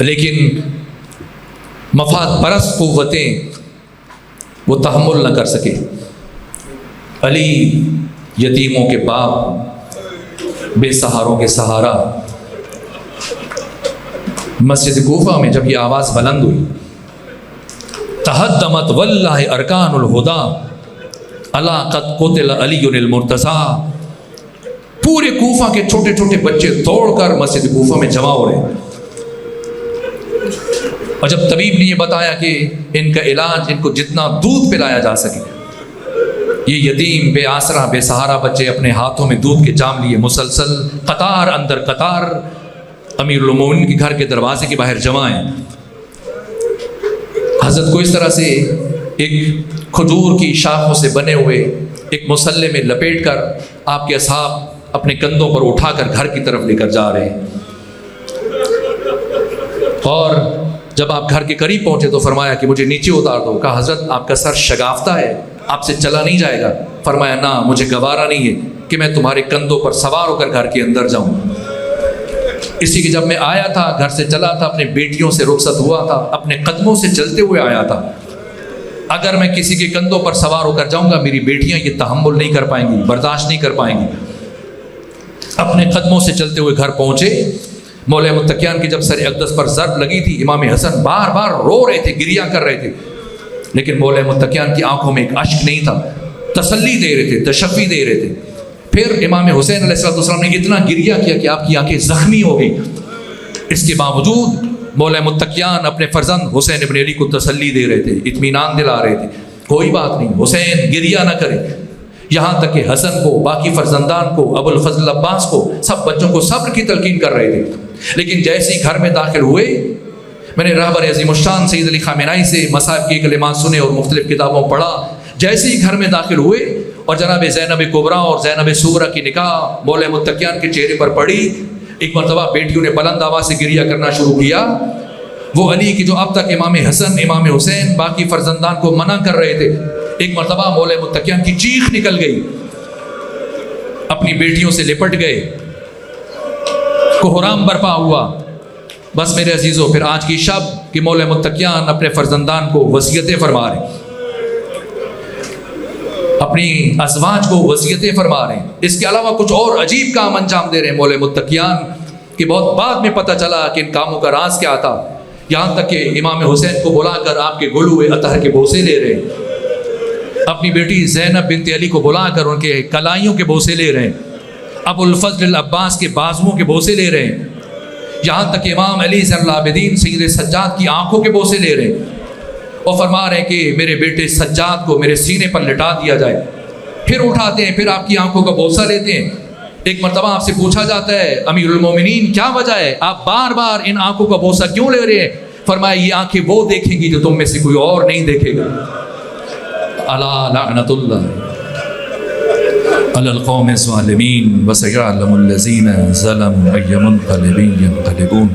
لیکن مفاد پرست قوتیں وہ تحمل نہ کر سکے. علی یتیموں کے باپ، بے سہاروں کے سہارا. مسجد کوفہ میں جب یہ آواز بلند ہوئی، تہدمت واللہ ارکان الہدی الا قد قتل علی المرتضی. پورے کوفہ کے چھوٹے چھوٹے بچے دوڑ کر مسجد کوفہ میں جمع ہو رہے ہیں. اور جب طبیب نے یہ بتایا کہ ان کا علاج، ان کو جتنا دودھ پلایا جا سکے، یہ یتیم بے آسرا بے سہارا بچے اپنے ہاتھوں میں دودھ کے جام لیے مسلسل قطار اندر قطار امیر المومنین کے گھر کے دروازے کے باہر جمع ہیں. حضرت کو اس طرح سے ایک کھجور کی شاخوں سے بنے ہوئے ایک مسلح میں لپیٹ کر آپ کے اصحاب اپنے کندھوں پر اٹھا کر گھر کی طرف لے کر جا رہے ہیں. اور جب آپ گھر کے قریب پہنچے تو فرمایا کہ مجھے نیچے اتار دو. کہا حضرت آپ کا سر شگافتہ ہے، آپ سے چلا نہیں جائے گا. فرمایا نہ، مجھے گوارا نہیں ہے کہ میں تمہارے کندھوں پر سوار ہو کر گھر کے اندر جاؤں. اسی کی جب میں آیا تھا، گھر سے چلا تھا، اپنے بیٹیوں سے رخصت ہوا تھا، اپنے قدموں سے چلتے ہوئے آیا تھا. اگر میں کسی کے کندھوں پر سوار ہو کر جاؤں گا، میری بیٹیاں یہ تحمل نہیں کر پائیں گی، برداشت نہیں کر پائیں گی. اپنے قدموں سے چلتے ہوئے گھر پہنچے. مولا متقیان کی جب سر اقدس پر ضرب لگی تھی، امام حسن بار بار رو رہے تھے، گریہ کر رہے تھے، لیکن مولا متقیان کی آنکھوں میں ایک اشک نہیں تھا. تسلی دے رہے تھے، تشفی دے رہے تھے. پھر امام حسین علیہ السلام نے اتنا گریہ کیا کہ آپ کی آنکھیں زخمی ہو گئی. اس کے باوجود مولا متقیان اپنے فرزند حسین ابن علی کو تسلی دے رہے تھے، اطمینان دلا رہے تھے. کوئی بات نہیں حسین، گریہ نہ کرے. یہاں تک کہ حسن کو، باقی فرزندان کو، ابو الفضل عباس کو، سب بچوں کو صبر کی تلقین کر رہے تھے. لیکن جیسے ہی گھر میں داخل ہوئے، میں نے رہبر عظیم الشان سید علی خامنہئی سے مصائب کے کلمات سنے اور مختلف کتابوں پڑھا. جیسے ہی گھر میں داخل ہوئے اور جناب زینب کبریٰ اور زینب صغریٰ کی نکاح مولا متقیان کے چہرے پر پڑی، ایک مرتبہ بیٹیوں نے بلند آواز سے گریہ کرنا شروع کیا. وہ علی کی جو اب تک امام حسن، امام حسین، باقی فرزندان کو منع کر رہے تھے، ایک مرتبہ مولا متقیان کی چیخ نکل گئی، اپنی بیٹیوں سے لپٹ گئے، کوہرام برپا ہوا. بس میرے عزیزوں، پھر آج کی شب کہ مولا متقیان اپنے فرزندان کو وصیتیں فرما رہے ہیں، اپنی ازواج کو وصیتیں فرما رہے ہیں. اس کے علاوہ کچھ اور عجیب کام انجام دے رہے ہیں مولا متقیان کہ بہت بعد میں پتہ چلا کہ ان کاموں کا راز کیا تھا. یہاں تک کہ امام حسین کو بلا کر آپ کے گلو ہوئے اطہر کے بوسے لے رہے ہیں، اپنی بیٹی زینب بنت علی کو بلا کر ان کے کلائیوں کے بوسے لے رہے ہیں، ابو الفضل العباس کے بازوؤں کے بوسے لے رہے ہیں، یہاں تک کہ امام علی زین العابدین سید سجاد کی آنکھوں کے بوسے لے رہے ہیں، اور فرما رہے ہیں کہ میرے بیٹے سجاد کو میرے سینے پر لٹا دیا جائے. پھر اٹھاتے ہیں، پھر آپ کی آنکھوں کا بوسہ لیتے ہیں. ایک مرتبہ آپ سے پوچھا جاتا ہے امیر المومنین کیا وجہ ہے، آپ بار بار ان آنکھوں کا بوسہ کیوں لے رہے ہیں؟ فرمایا یہ آنکھیں وہ دیکھیں گی جو تم میں سے کوئی اور نہیں دیکھے گا. الا لعنت اللہ علی القوم الظالمین وسيعلم الذین ظلموا أي منقلب ينقلبون.